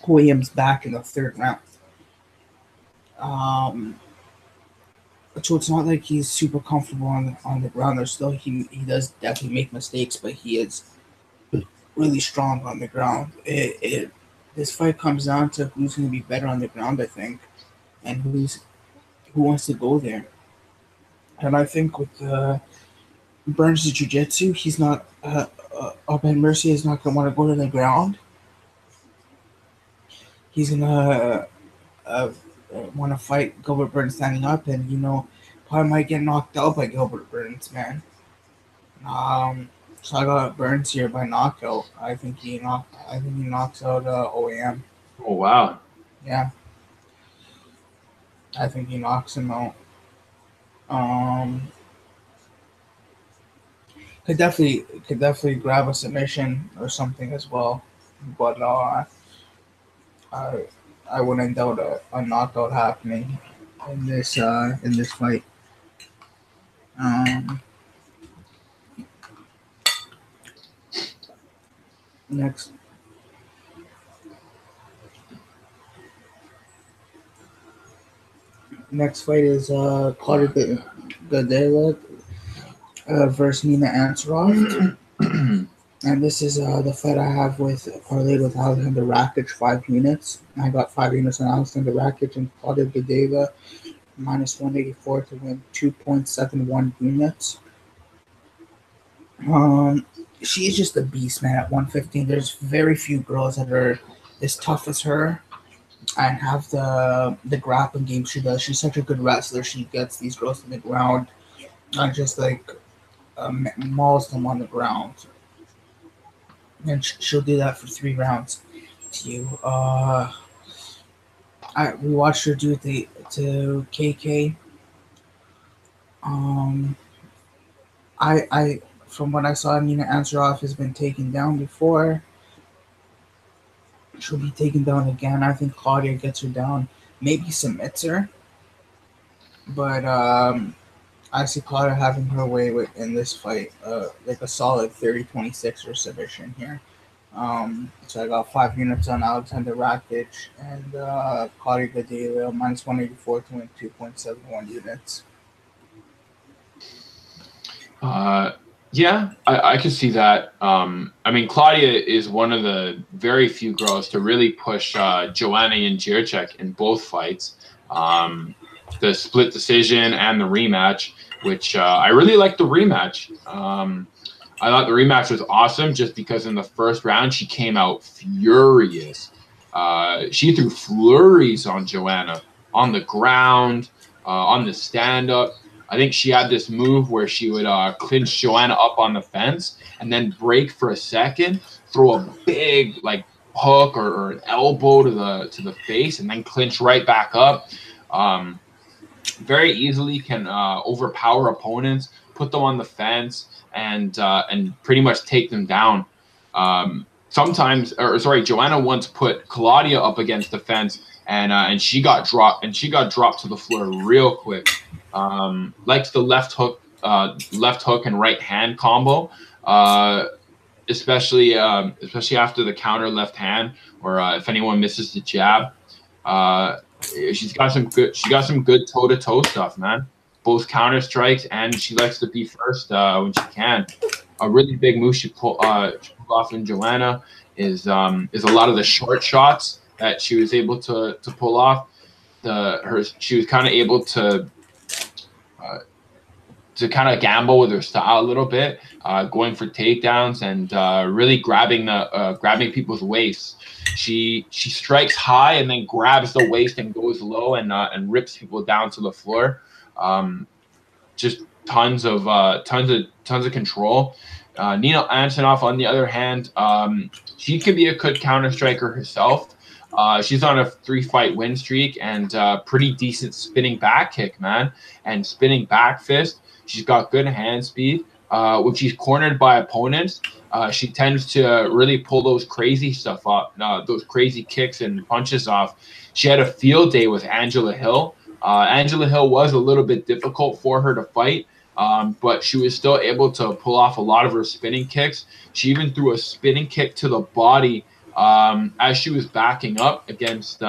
OEM's back in the 3rd round. So it's not like he's super comfortable on the ground. There's still he does definitely make mistakes, but he is really strong on the ground. This fight comes down to who's going to be better on the ground, I think, and who wants to go there. And I think with Burns' jiu-jitsu, he's not. Ben Mercier is not going to want to go to the ground. He's gonna want to fight Gilbert Burns standing up, and probably might get knocked out by Gilbert Burns, man. So I got Burns here by knockout. I think he knocks out OEM. Oh wow! Yeah, I think he knocks him out. Could definitely grab a submission or something as well, but I wouldn't doubt a knockout happening in this fight. Next fight is Claudia Gadelha versus Nina Ansaroff. And this is the fight I have parlayed with Alexander Rakic, 5 units. I got 5 units on Alexander Rakic and Claudia Gadelha minus 184 to win 2.71 units. She's just a beast, man. At 115, there's very few girls that are as tough as her and have the grappling game she does. She's such a good wrestler. She gets these girls to the ground, not just like mauls them on the ground, and she'll do that for 3 rounds to you. We watched her do it to KK. Um, I from what I saw, Nina Ansaroff has been taken down before. She'll be taken down again. I think Claudia gets her down, maybe submits her, but I see Claudia having her way in this fight, like a solid 30-26 or submission here. So I got 5 units on Alexander Rakic and Claudia Gadelha minus 184 to win 2.71 units. Yeah, I can see that. I mean, Claudia is one of the very few girls to really push Joanna Jędrzejczyk in both fights. The split decision and the rematch, which I really liked the rematch. I thought the rematch was awesome just because in the first round she came out furious. She threw flurries on Joanna on the ground, on the stand-up. I think she had this move where she would clinch Joanna up on the fence and then break for a second, throw a big like hook or an elbow to the face, and then clinch right back up. Very easily can overpower opponents, put them on the fence, and pretty much take them down. Joanna once put Claudia up against the fence, and she got dropped to the floor real quick. Likes the left hook and right hand combo, especially after the counter left hand, or if anyone misses the jab. She's got some good toe to toe stuff, man. Both counter strikes, and she likes to be first when she can. A really big move she pulled off in Joanna is a lot of the short shots that she was able to pull off. She was kind of able to kind of gamble with her style a little bit, going for takedowns and really grabbing people's waists. She strikes high and then grabs the waist and goes low and rips people down to the floor. Just tons of control. Nina Antonoff, on the other hand, she can be a good counter striker herself. She's on a 3-fight win streak and pretty decent spinning back kick, man, and spinning back fist. She's got good hand speed. When she's cornered by opponents, she tends to really pull those crazy stuff off, those crazy kicks and punches off. She had a field day with Angela Hill. Angela Hill was a little bit difficult for her to fight, but she was still able to pull off a lot of her spinning kicks. She even threw a spinning kick to the body as she was backing up against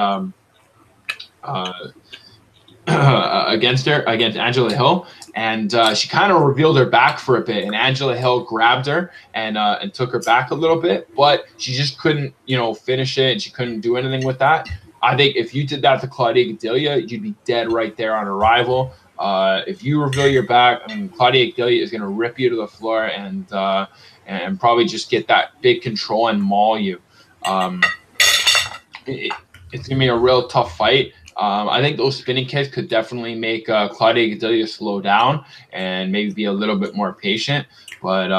against Angela Hill, and she kind of revealed her back for a bit, and Angela Hill grabbed her and took her back a little bit, but she just couldn't, finish it, and she couldn't do anything with that. I think if you did that to Claudia Gadelha, you'd be dead right there on arrival. If you reveal your back, I mean, Claudia Gadelha is going to rip you to the floor and probably just get that big control and maul you. It's going to be a real tough fight. I think those spinning kicks could definitely make Claudia Gadelha slow down and maybe be a little bit more patient. But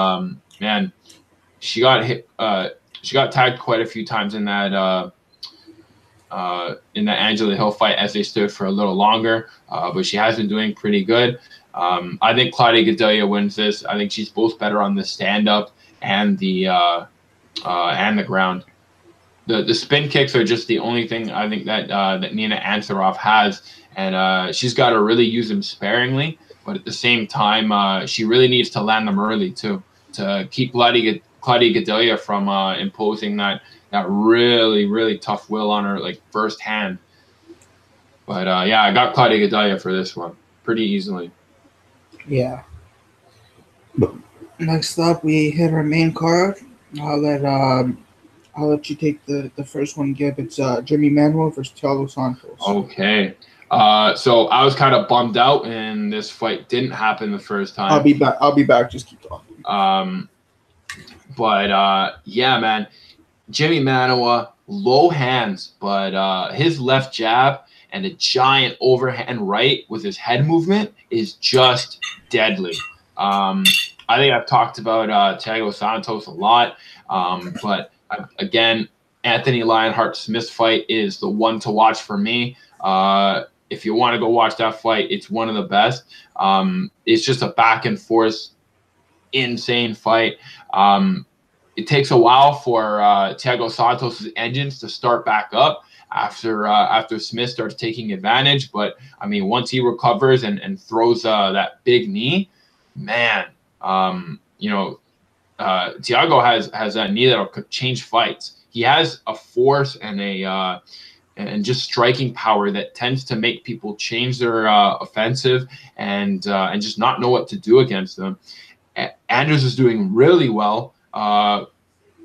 man, she got hit. She got tagged quite a few times in that Angela Hill fight as they stood for a little longer. But she has been doing pretty good. I think Claudia Gadelha wins this. I think she's both better on the stand up and the ground. The spin kicks are just the only thing I think that Nina Ansaroff has, and she's got to really use them sparingly. But at the same time, she really needs to land them early too, to keep Claudia Gadelha from imposing that really, really tough will on her like first hand. But yeah, I got Claudia Gadelha for this one pretty easily. Yeah. Next up, we hit our main card. I'll let you take the first one, Gib. It's Jimmy Manuwa versus Thiago Santos. Okay. So I was kind of bummed out, and this fight didn't happen the first time. I'll be back. Just keep talking. But yeah, man, Jimmy Manuwa, low hands, but his left jab and a giant overhand right with his head movement is just deadly. I think I've talked about Thiago Santos a lot, but again, Anthony Lionheart-Smith's fight is the one to watch for me. If you want to go watch that fight, it's one of the best. It's just a back and forth, insane fight. It takes a while for Thiago Santos' engines to start back up after Smith starts taking advantage. But I mean, once he recovers and throws that big knee, man, Thiago has that knee that'll change fights. He has a force and just striking power that tends to make people change their offensive and just not know what to do against them. Anders is doing really well,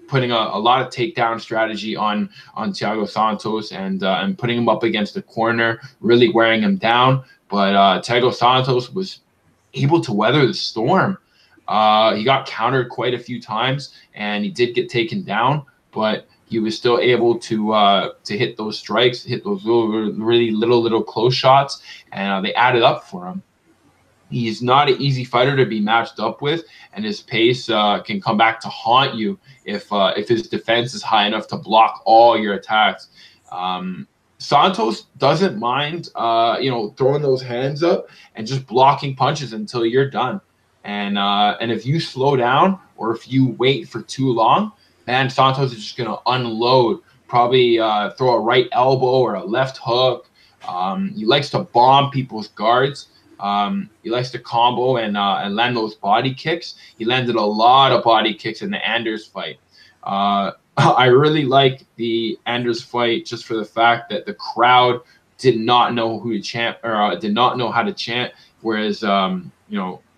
putting a lot of takedown strategy on Thiago Santos and putting him up against the corner, really wearing him down. But Thiago Santos was able to weather the storm. He got countered quite a few times, and he did get taken down, but he was still able to hit those strikes, hit those really little close shots, and they added up for him. He's not an easy fighter to be matched up with, and his pace can come back to haunt you if his defense is high enough to block all your attacks. Santos doesn't mind, throwing those hands up and just blocking punches until you're done. And if you slow down or if you wait for too long, man, Santos is just gonna unload. Probably throw a right elbow or a left hook. He likes to bomb people's guards. He likes to combo and land those body kicks. He landed a lot of body kicks in the Anders fight. I really like the Anders fight just for the fact that the crowd did not know who to chant or did not know how to chant, whereas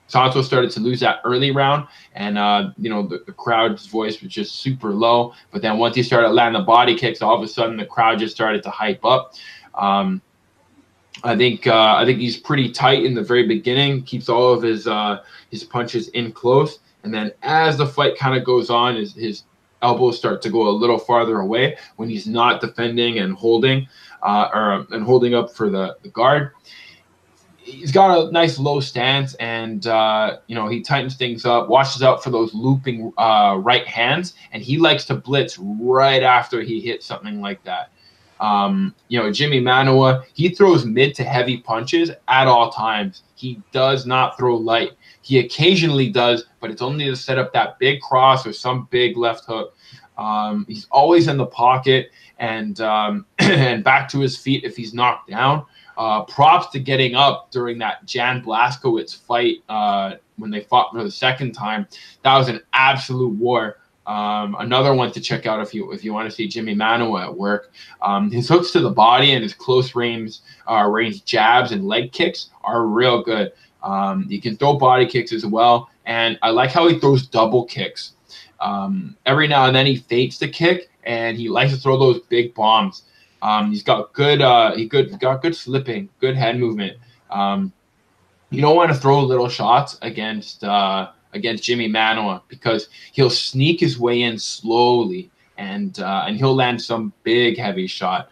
Santos started to lose that early round, and the crowd's voice was just super low. But then once he started landing the body kicks, all of a sudden the crowd just started to hype up. I think he's pretty tight in the very beginning, keeps all of his punches in close, and then as the fight kind of goes on, his elbows start to go a little farther away when he's not defending and holding up for the guard. He's got a nice low stance, and he tightens things up, watches out for those looping right hands, and he likes to blitz right after he hits something like that. Jimmy Manuwa, he throws mid to heavy punches at all times. He does not throw light. He occasionally does, but it's only to set up that big cross or some big left hook. He's always in the pocket and back to his feet if he's knocked down. Props to getting up during that Jan Blazkowicz fight when they fought for the second time. That was an absolute war. Another one to check out if you want to see Jimmy Manuwa at work. His hooks to the body and his close range jabs and leg kicks are real good. He can throw body kicks as well, and I like how he throws double kicks. Every now and then he fakes the kick, and he likes to throw those big bombs. He's got good slipping, good head movement. You don't want to throw little shots against Jimmy Manuwa because he'll sneak his way in slowly and he'll land some big heavy shot.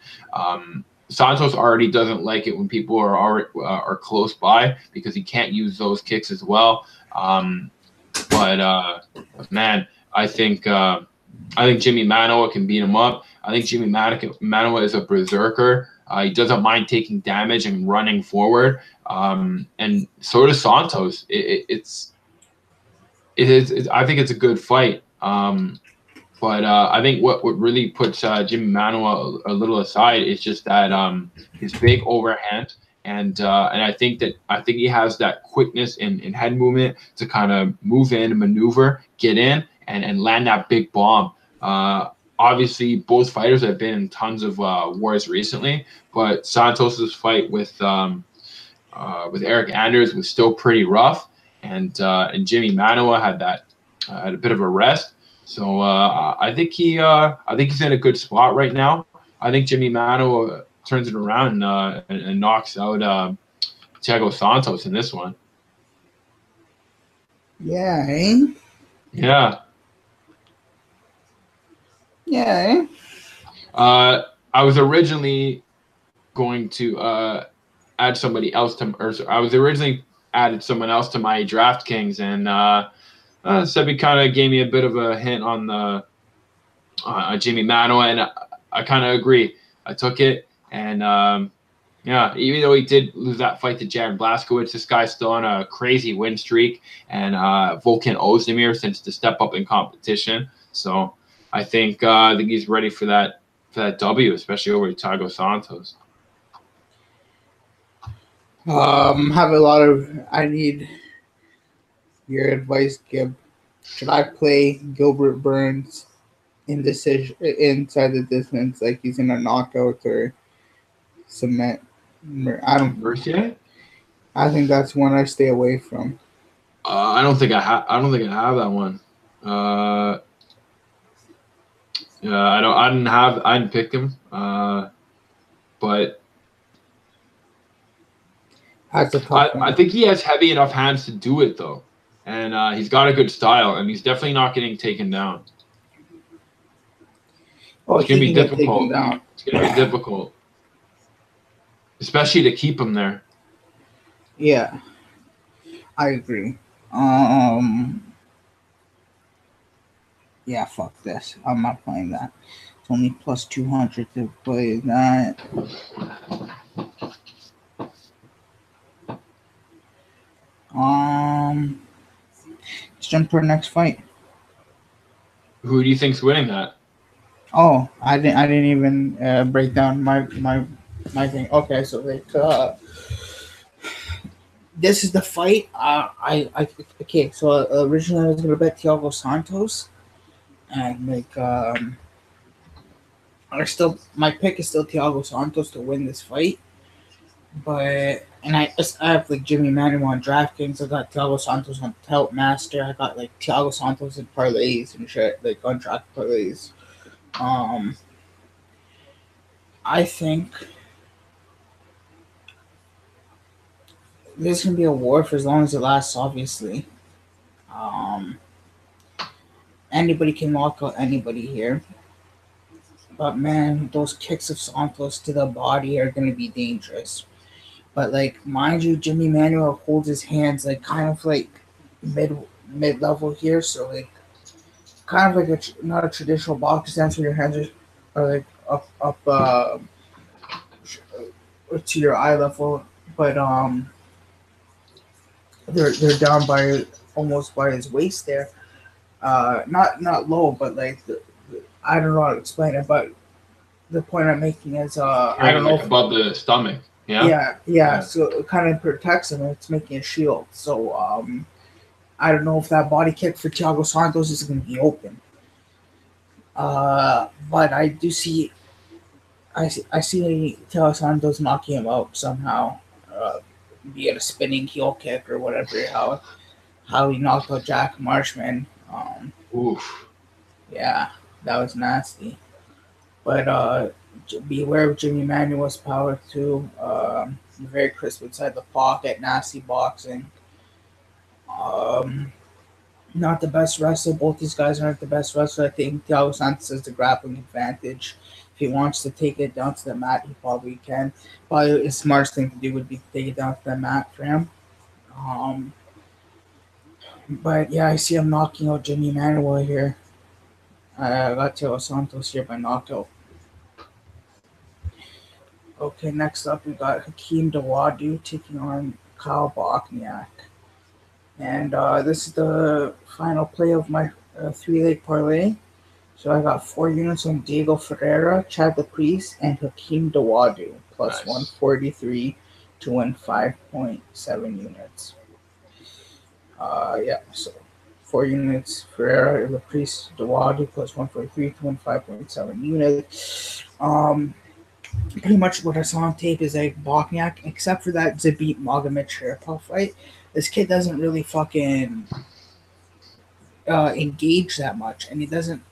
Santos already doesn't like it when people are close by because he can't use those kicks as well. But man, I think Jimmy Manuwa can beat him up. I think Jimmy Manuwa is a berserker. He doesn't mind taking damage and running forward. And so does Santos. I think it's a good fight. But I think what really puts Jimmy Manuwa a little aside is just that his big overhand, and I think he has that quickness in head movement to kind of move in, maneuver, get in, and land that big bomb. Obviously, both fighters have been in tons of wars recently, but Santos's fight with Eric Anders was still pretty rough, and Jimmy Manuwa had a bit of a rest. So I think he's in a good spot right now. I think Jimmy Manuwa turns it around and knocks out Thiago Santos in this one. Yeah, eh? Yeah. Yeah. I was originally going to add somebody else to, or I was originally added someone else to my DraftKings, and Sebi kind of gave me a bit of a hint on the Jimmy Manuwa, and I kind of agree. I took it, and yeah, even though he did lose that fight to Jaron Blazkowicz, this guy's still on a crazy win streak, and Volkan Ozdemir since to step up in competition. So I think he's ready for that W, especially over Thiago Santos. Have a lot of. I need your advice, Gib. Should I play Gilbert Burns in decision inside the distance, like he's in a knockout or cement? I don't. Mercier? I think that's one I stay away from. I don't think I have. I don't think I have that one. Yeah, I didn't pick him. But that's a tough one. I think he has heavy enough hands to do it though, and he's got a good style, and he's definitely not getting taken down. Oh, it's gonna be difficult. It's gonna be difficult, especially to keep him there. Yeah, I agree. Yeah, fuck this. I'm not playing that. It's only plus 200 to play that. Let's jump to our next fight. Who do you think's winning that? Oh, I didn't even break down my thing. Okay, so like this is the fight. Okay. So originally I was gonna bet Thiago Santos, and like my pick is still Thiago Santos to win this fight. But I have like Jimmy Manuwa on DraftKings. I got Thiago Santos on Tout Master. I got like Thiago Santos in parlays and shit, like on track parlays. I think this can be a war for as long as it lasts, obviously. Anybody can knock out anybody here. But man, those kicks of Santos to the body are going to be dangerous. But like, mind you, Jimmy Manuwa holds his hands like kind of like mid level here, so like kind of like not a traditional box stance where your hands are like up to your eye level, but they're down by almost by his waist there. Not low, but like I don't know how to explain it, but the point I'm making is I don't know, above the stomach. Yeah. So it kind of protects him, and it's making a shield. So I don't know if that body kick for Thiago Santos is going to be open. But I do see. I see Thiago Santos knocking him out somehow, be it a spinning heel kick or whatever. How he knocked out Jack Marshman. Oof. Yeah, that was nasty. But beware of Jimmy Manuwa's power too. Very crisp inside the pocket, nasty boxing. Not the best wrestler. Both these guys aren't the best wrestler. I think Thiago Santos has the grappling advantage. If he wants to take it down to the mat, he probably can. Probably the smartest thing to do would be to take it down to the mat for him. But yeah, I see him knocking out Jimmy Manuwa here. I got Thiago Santos here by knockout. Okay, next up we got Hakeem Dawodu taking on Kyle Bochniak. And this is the final play of my 3-leg parlay. So I got 4 units on Diego Ferreira, Chad the Priest, and Hakeem Dawodu, plus nice. 143 to win 5.7 units. So 4 units, Ferreira, the Priest, Dawodu, plus 143 to win 5.7 units. Pretty much what I saw on tape is like Bochniak, except for that Zabit Magomed Sharipov fight. This kid doesn't really fucking engage that much, and he doesn't.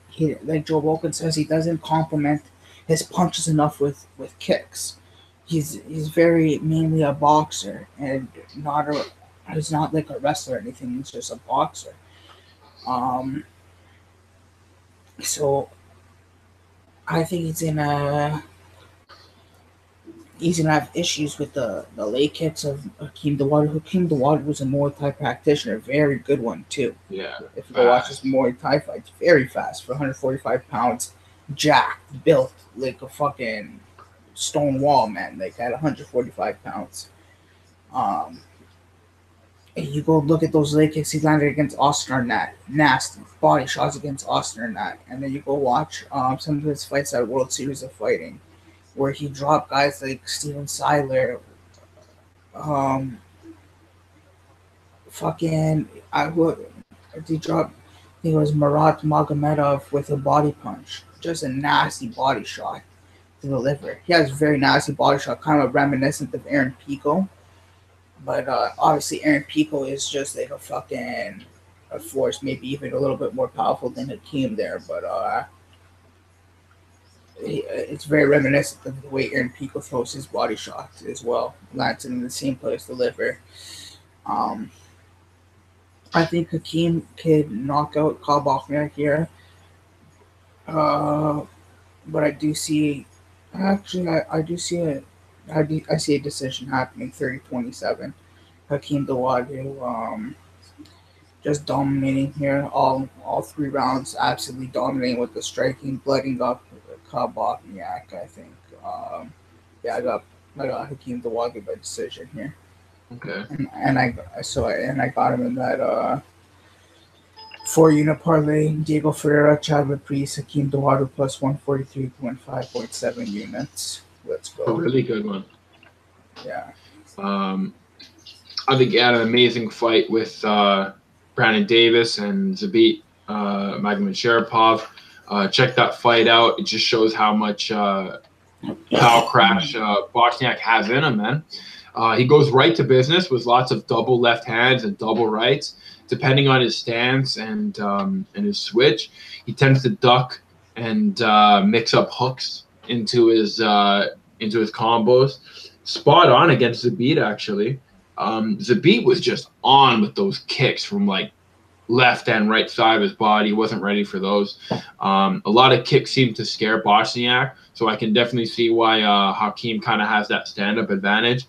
Like Joe Rogan says, he doesn't complement his punches enough with kicks. He's very mainly a boxer, and he's not like a wrestler or anything. He's just a boxer. So I think he's in a he's gonna have issues with the leg kicks of Hakeem Dawodu. Hakeem Dawodu was a Muay Thai practitioner, very good one too. Yeah. If you go watch his Muay Thai fights, very fast for 145 pounds, jacked, built like a fucking stone wall, man. Like at 145 pounds. And you go look at those leg kicks he landed against Austin Arnett, nasty body shots against Austin Arnett, and then you go watch some of his fights at World Series of Fighting, where he dropped guys like Steven Seiler, fucking he dropped. I think it was Marat Magomedov with a body punch, just a nasty body shot to the liver. He has a very nasty body shot, kind of reminiscent of Aaron Pico. But obviously, Aaron Pico is just like a force, maybe even a little bit more powerful than Hakeem there. But it's very reminiscent of the way Aaron Pico throws his body shots as well. Lands in the same place, the liver. I think Hakeem could knock out Kalbachner here. But I do see, actually, I do see I see a decision happening 30-27. Hakeem Dawodu just dominating here all 3 rounds, absolutely dominating with the striking, blooding up Kabachniak, I think. Yeah, I got Hakeem Dawodu by decision here. Okay. And I got him in that 4-unit parlay. Diego Ferreira, Chad Laprise, Hakeem Dawodu plus 143 to win 5.7 units. Let's go. A really good one. Yeah. I think he had an amazing fight with Brandon Davis and Zabit Magomedsharipov. Check that fight out. It just shows how much power crash Bochniak has in him, man. He goes right to business with lots of double left hands and double rights, depending on his stance and his switch. He tends to duck and mix up hooks into his combos. Spot on against Zabit, actually. Zabit was just on with those kicks from like left and right side of his body. He wasn't ready for those. A lot of kicks seemed to scare Bochniak, so I can definitely see why Hakeem kind of has that stand-up advantage,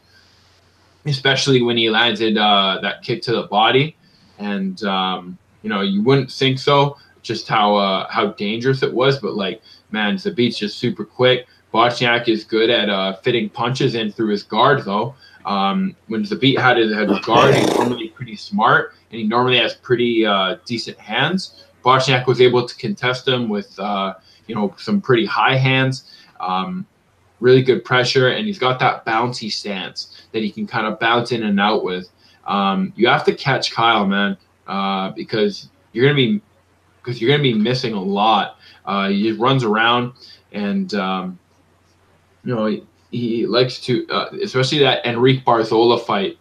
especially when he landed that kick to the body. And you wouldn't think so, just how dangerous it was. But like, man, Zabit's just super quick. Bochniak is good at fitting punches in through his guard, though. When Zabit had his guard, he's normally pretty smart, and he normally has pretty decent hands. Bochniak was able to contest him with some pretty high hands, really good pressure, and he's got that bouncy stance that he can kind of bounce in and out with. You have to catch Kyle, man, because you're gonna be missing a lot. He runs around, and he likes to, especially that Enrique Barzola fight.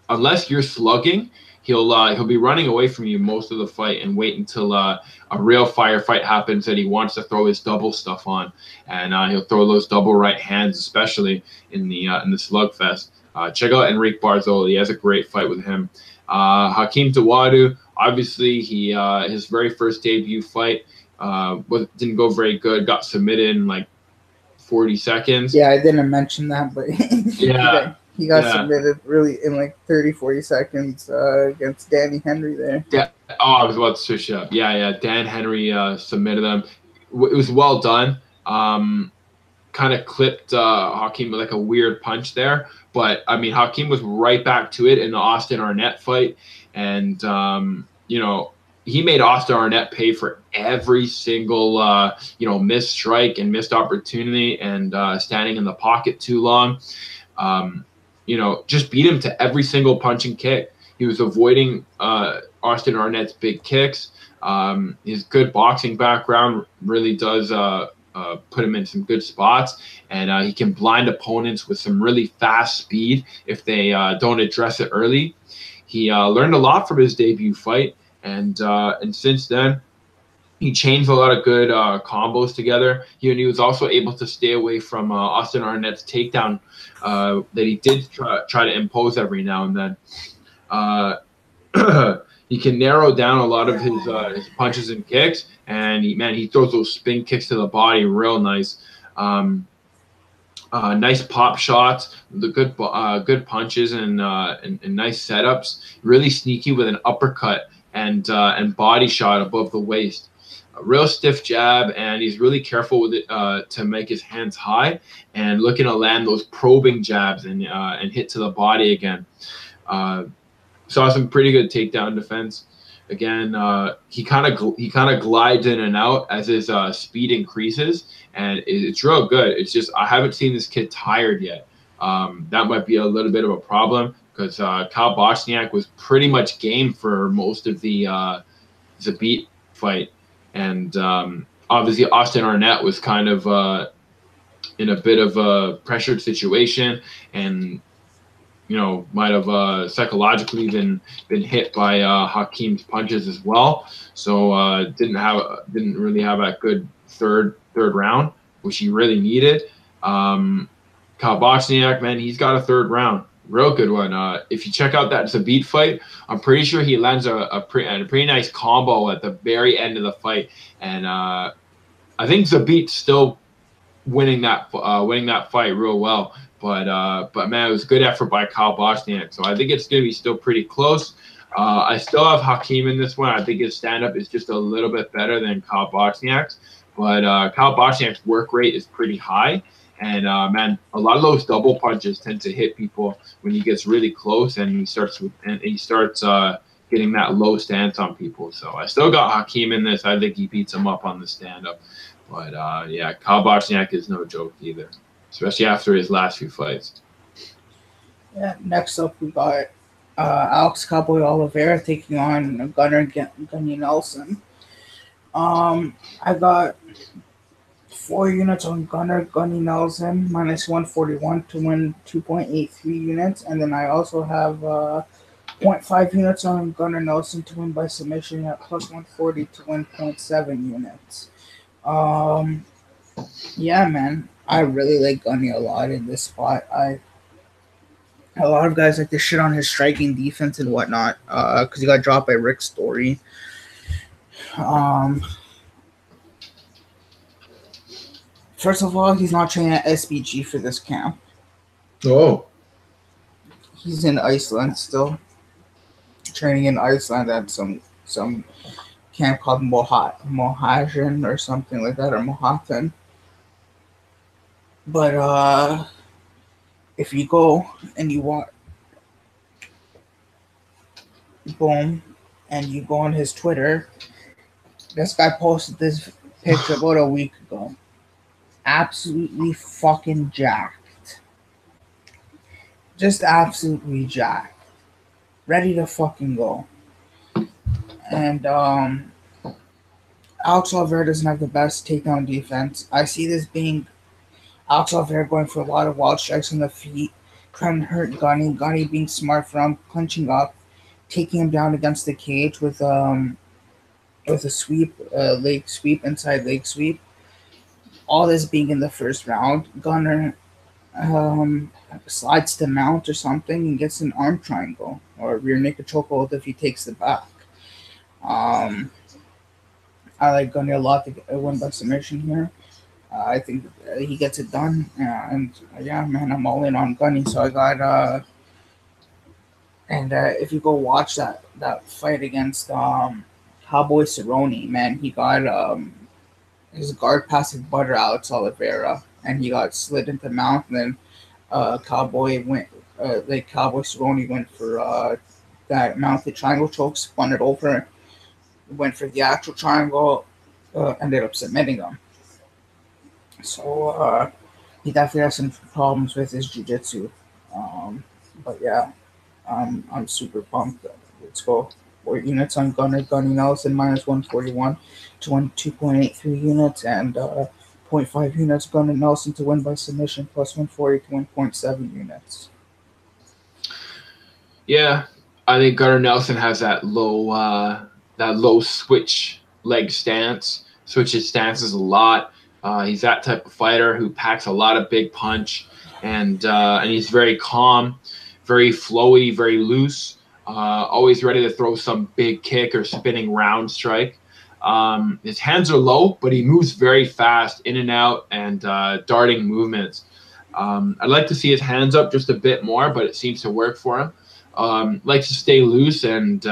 Unless you're slugging, he'll be running away from you most of the fight and wait until a real firefight happens that he wants to throw his double stuff on, and he'll throw those double right hands, especially in the slugfest. Check out Enrique Barzola; he has a great fight with him. Hakeem Dawodu, obviously, his very first debut fight didn't go very good. Got submitted in like 40 seconds. Yeah, I didn't mention that, but yeah. He got submitted really in like 30-40 seconds against Danny Henry there. I was about to switch up. Yeah. Dan Henry submitted him. It was well done. Kind of clipped Hakeem with like a weird punch there. But, I mean, Hakeem was right back to it in the Austin Arnett fight. And, he made Austin Arnett pay for every single, missed strike and missed opportunity and standing in the pocket too long. Just beat him to every single punch and kick. He was avoiding Austin Arnett's big kicks. His good boxing background really does put him in some good spots, and he can blind opponents with some really fast speed if they don't address it early. He learned a lot from his debut fight, and since then, he changed a lot of good combos together. He was also able to stay away from Austin Arnett's takedown that he did try to impose every now and then. He can narrow down a lot of his punches and kicks, and he throws those spin kicks to the body real nice. Nice pop shots, the good punches and nice setups. Really sneaky with an uppercut and body shot above the waist. A real stiff jab, and he's really careful with it to make his hands high and looking to land those probing jabs and hit to the body again. Saw some pretty good takedown defense. Again, he kind of glides in and out as his speed increases, and it's real good. It's just I haven't seen this kid tired yet. That might be a little bit of a problem because Kyle Bochniak was pretty much game for most of the Zabit fight, and obviously Austin Arnett was kind of in a bit of a pressured situation, and might have psychologically been hit by Hakeem's punches as well. So didn't really have a good third round, which he really needed. Kyle Bochniak, man, he's got a third round, real good one. If you check out that Zabit fight, I'm pretty sure he lands a pretty nice combo at the very end of the fight, and I think Zabit's still winning that fight real well. But man, it was a good effort by Kyle Bochniak. So I think it's going to be still pretty close. I still have Hakeem in this one. I think his stand-up is just a little bit better than Kyle Bochniak's. But Kyle Bochniak's work rate is pretty high. And, man, a lot of those double punches tend to hit people when he gets really close and he starts getting that low stance on people. So I still got Hakeem in this. I think he beats him up on the stand-up. But, yeah, Kyle Bochniak is no joke either, especially after his last few fights. Yeah, next up we got Alex Cowboy Oliveira taking on Gunny Nelson. I got 4 units on Gunny Nelson, minus 141 to win 2.83 units. And then I also have 0.5 units on Gunnar Nelson to win by submission at plus 140 to win 0.7 units. Yeah, man. I really like Gunny a lot in this spot. A lot of guys like to shit on his striking defense and whatnot, because he got dropped by Rick Story. First of all, he's not training at SBG for this camp. Oh. He's in Iceland still. Training in Iceland at some camp called Mohajan or something like that, or Mohathan. But if you go and you want, boom, and you go on his Twitter, this guy posted this picture about a week ago. Absolutely fucking jacked. Just absolutely jacked. Ready to fucking go. And Alex Oliveira doesn't have the best takedown defense. I see this being Alex Oliveira going for a lot of wild strikes on the feet, trying to hurt Gunny. Gunny being smart from clinching up, taking him down against the cage with a sweep, leg sweep, inside leg sweep. All this being in the first round. Gunner slides to mount or something and gets an arm triangle or rear naked chokehold if he takes the back. I like Gunner a lot to win by submission here. I think he gets it done, and yeah, man, I'm all in on Gunny. So I got if you go watch that fight against Cowboy Cerrone, man, he got his guard passing butter Alex Oliveira, and he got slid into mount, and then Cowboy Cerrone went for that mounted triangle choke, spun it over, went for the actual triangle, ended up submitting him. So he definitely has some problems with his jiu-jitsu. But yeah, I'm super pumped. Let's go. 4 units on Gunny Nelson, minus 141 to win 2.83 units, and 0.5 units Gunny Nelson to win by submission, plus 140 to win 0.7 units. Yeah, I think Gunnar Nelson has that low switch leg stance, switches stances a lot. He's that type of fighter who packs a lot of big punch, and he's very calm, very flowy, very loose, always ready to throw some big kick or spinning round strike. His hands are low, but he moves very fast in and out and darting movements. I'd like to see his hands up just a bit more, but it seems to work for him. Likes to stay loose, and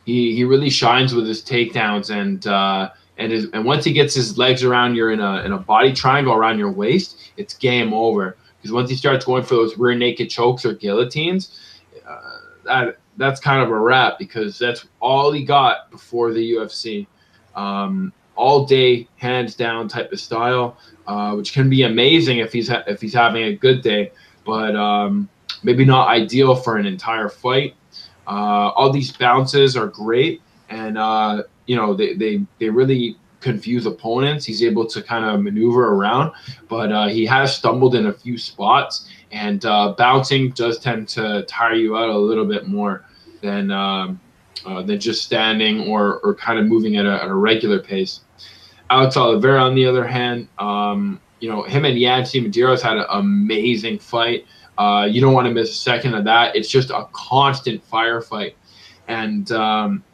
he really shines with his takedowns, and once he gets his legs around you in a body triangle around your waist, it's game over. Because once he starts going for those rear naked chokes or guillotines, that's kind of a wrap, because that's all he got before the UFC. All day, hands down type of style, which can be amazing if he's having a good day, but maybe not ideal for an entire fight. All these bounces are great, and they really confuse opponents. He's able to kind of maneuver around, but he has stumbled in a few spots, and bouncing does tend to tire you out a little bit more than just standing or kind of moving at a regular pace. Alex Oliveira, on the other hand, him and Yancy Medeiros had an amazing fight. You don't want to miss a second of that. It's just a constant firefight. And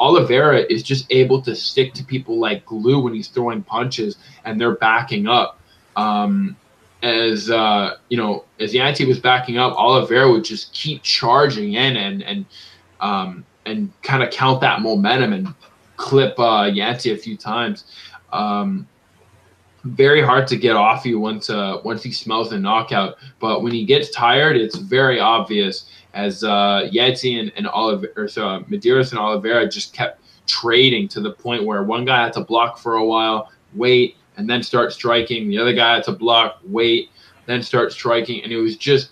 Oliveira is just able to stick to people like glue when he's throwing punches and they're backing up. As Yancy was backing up, Oliveira would just keep charging in and kind of count that momentum and clip Yancy a few times. Very hard to get off you once he smells the knockout. But when he gets tired, it's very obvious, as Yancy and Medeiros and Oliveira just kept trading to the point where one guy had to block for a while, wait, and then start striking. The other guy had to block, wait, then start striking. And it was just,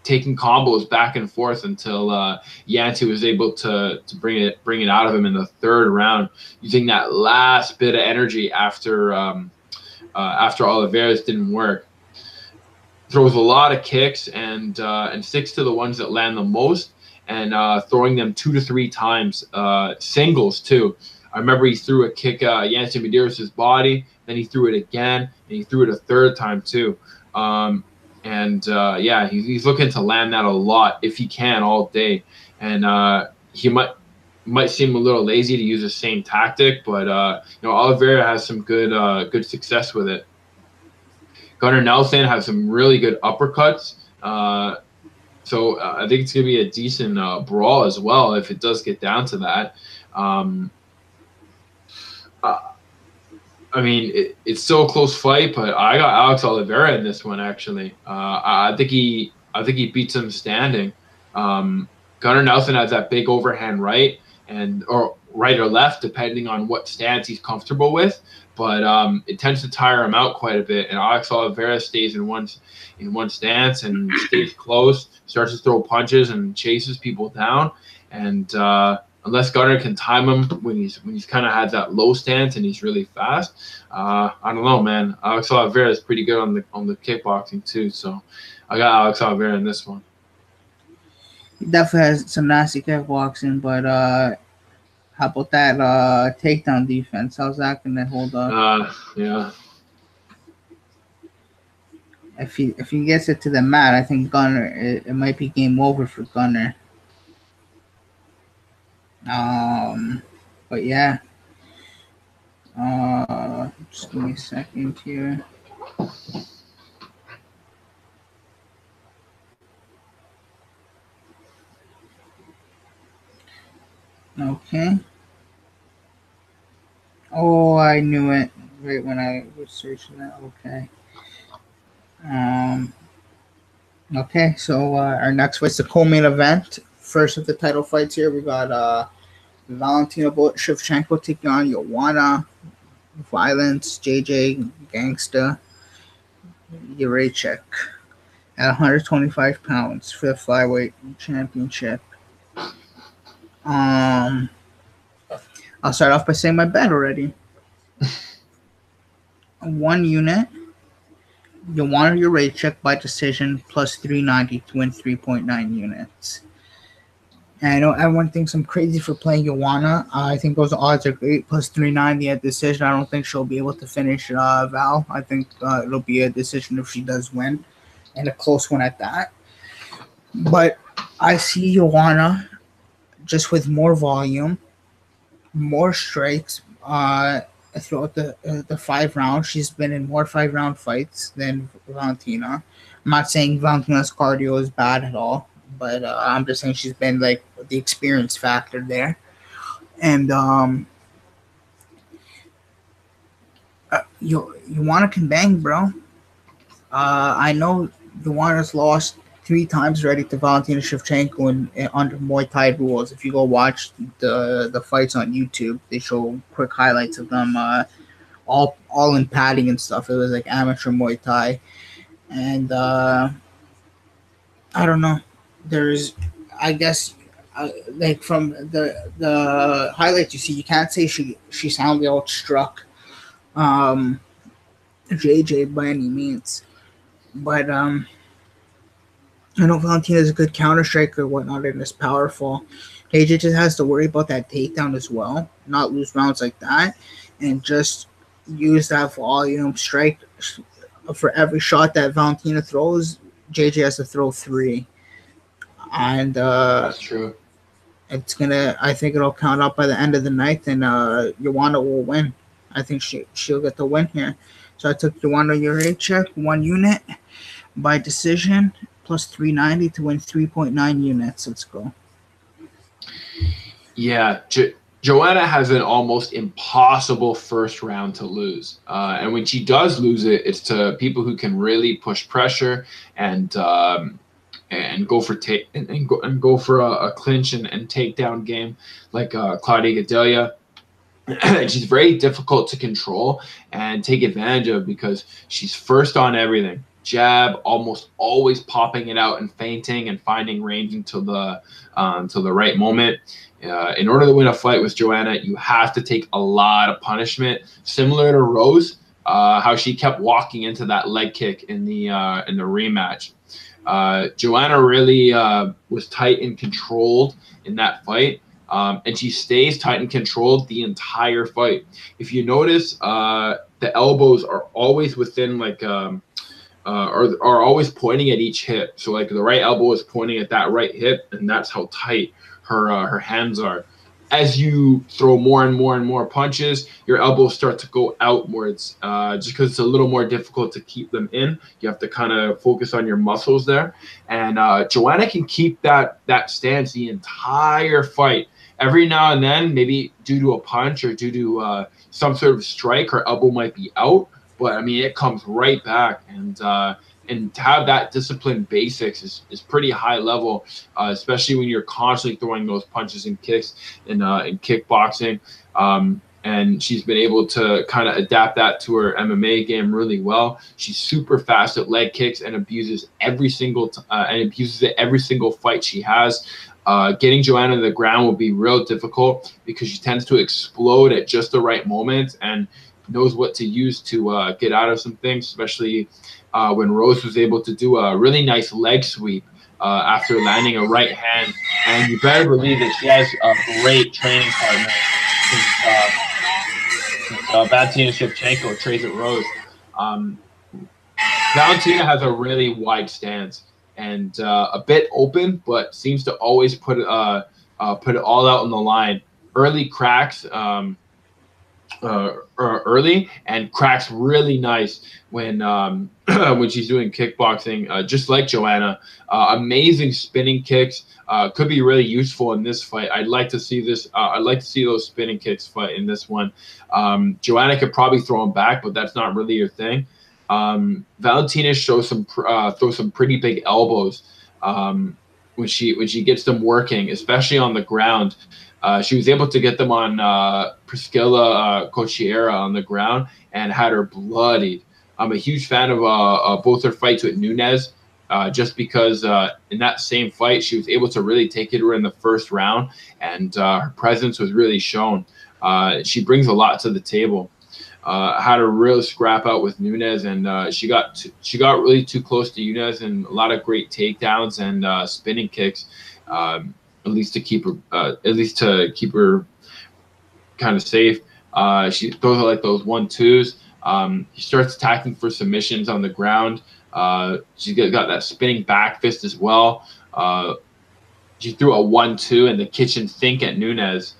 taking combos back and forth until Yancy was able to bring it out of him in the third round, using that last bit of energy after Oliveira's didn't work. Throws a lot of kicks and sticks to the ones that land the most, and throwing them 2 to 3 times, singles too. I remember he threw a kick Yancy Medeiros' body, then he threw it again, and he threw it a third time too. He's looking to land that a lot if he can all day. And he might seem a little lazy to use the same tactic, but Oliveira has some good success with it. Gunnar Nelson has some really good uppercuts. So I think it's going to be a decent brawl as well if it does get down to that. It's still a close fight, but I got Alex Oliveira in this one. Actually, I think he beats him standing. Gunnar Nelson has that big overhand right, or right or left, depending on what stance he's comfortable with. But it tends to tire him out quite a bit. And Alex Oliveira stays in one stance and stays close, starts to throw punches and chases people down. And unless Gunnar can time him when he's kind of had that low stance and he's really fast, I don't know, man. Alex Oliveira is pretty good on the kickboxing too, so I got Alex Oliveira in this one. He definitely has some nasty kickboxing, but how about that takedown defense? How's that gonna hold up? Yeah. If he gets it to the mat, I think Gunnar it might be game over for Gunnar. But yeah. Just give me a second here. Okay. Oh, I knew it right when I was searching that. Okay. Okay, so our next fight's the co-main event. First of the title fights here, we got Valentina Shevchenko taking on Joanna Violence, JJ Gangsta Jureček at 125 pounds for the flyweight championship. I'll start off by saying my bet already. 1 unit. Joanna Jureček by decision plus 390 to win 3.9 units. And I know everyone thinks I'm crazy for playing Joanna. I think those odds are great. Plus 390 at decision. I don't think she'll be able to finish Val. I think it'll be a decision if she does win, and a close one at that. But I see Joanna just with more volume, more strikes, throughout the 5 rounds. She's been in more 5 round fights than Valentina. I'm not saying Valentina's cardio is bad at all, but I'm just saying she's been like the experience factor there. And Joanna can bang, bro. I know Joanna's lost 3 times already to Valentina Shevchenko in under Muay Thai rules. If you go watch the fights on YouTube, they show quick highlights of them. All in padding and stuff. It was like amateur Muay Thai, and I don't know. There's, I guess, like from the highlights you see, you can't say she soundly outstruck JJ by any means, but I know Valentina is a good counter striker, whatnot, and is powerful. JJ just has to worry about that takedown as well, not lose rounds like that, and just use that volume strike for every shot that Valentina throws. JJ has to throw 3, and That's true. it's gonna. I think it'll count up by the end of the night, and Joanna will win. I think she'll get the win here. So I took Joanna Juracek 1 unit by decision plus 390 to win 3.9 units. Let's go. Yeah, Joanna has an almost impossible first round to lose, and when she does lose it, it's to people who can really push pressure and go for go for a clinch and takedown game like Claudia Gadelia. She's very difficult to control and take advantage of because she's first on everything. Jab, almost always popping it out and feinting and finding range until the right moment. In order to win a fight with Joanna, you have to take a lot of punishment, similar to Rose, how she kept walking into that leg kick in the rematch. Joanna really was tight and controlled in that fight. And she stays tight and controlled the entire fight. If you notice, the elbows are always within are always pointing at each hip. So like the right elbow is pointing at that right hip, and that's how tight her hands are. As you throw more and more and more punches, your elbows start to go outwards, just because it's a little more difficult to keep them in. You have to kind of focus on your muscles there. And Joanna can keep that stance the entire fight. Every now and then, maybe due to a punch or due to some sort of strike, her elbow might be out. But I mean, it comes right back, and to have that disciplined basics is pretty high level, especially when you're constantly throwing those punches and kicks in kickboxing. And she's been able to kind of adapt that to her MMA game really well. She's super fast at leg kicks and abuses it every single fight she has. Getting Joanna to the ground will be real difficult because she tends to explode at just the right moment and knows what to use to get out of some things, especially when Rose was able to do a really nice leg sweep after landing a right hand. And you better believe that she has a great training partner since Valentina Shevchenko trains at Rose. Valentina has a really wide stance and a bit open, but seems to always put it all out on the line. Early cracks early and cracks really nice when when she's doing kickboxing, just like Joanna. Amazing spinning kicks. Could be really useful in this fight. I'd like to see this. I'd like to see those spinning kicks fight in this one. Joanna could probably throw them back, but that's not really your thing. Valentina throws some pretty big elbows when she gets them working, especially on the ground. She was able to get them on Priscilla Cochiera on the ground and had her bloodied. I'm a huge fan of both her fights with Nunes, just because in that same fight she was able to really take it to her in the first round, and her presence was really shown. She brings a lot to the table. Had a real scrap out with Nunes, and she got really too close to Nunes, and a lot of great takedowns and spinning kicks. At least to keep her kind of safe. She throws like those 1-2s. She starts attacking for submissions on the ground. She's got that spinning back fist as well. She threw a 1-2 in the kitchen sink at Nunes.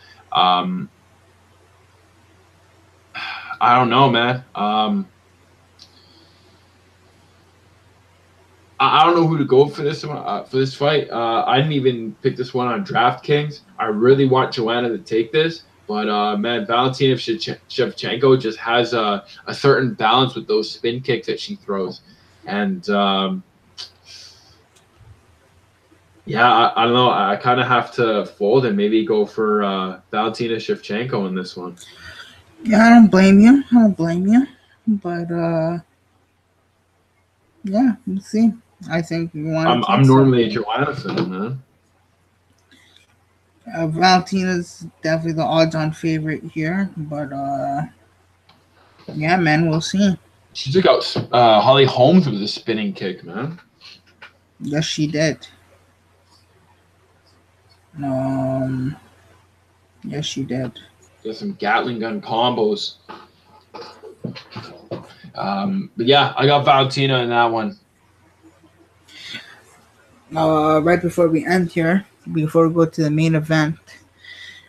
I don't know, man. I don't know who to go for this one, for this fight. I didn't even pick this one on DraftKings. I really want Joanna to take this, but man, Valentina Shevchenko just has a certain balance with those spin kicks that she throws, and yeah, I don't know. I kind of have to fold and maybe go for Valentina Shevchenko in this one. Yeah, I don't blame you. But yeah, we'll see. I think you want to. I'm normally a Joanna fan, man. Valentina's definitely the odds-on favorite here, but yeah, man, we'll see. She took out Holly Holmes with a spinning kick, man. Yes, she did. Yes, she did. Got some Gatling gun combos. But yeah, I got Valentina in that one. Right before we end here, before we go to the main event,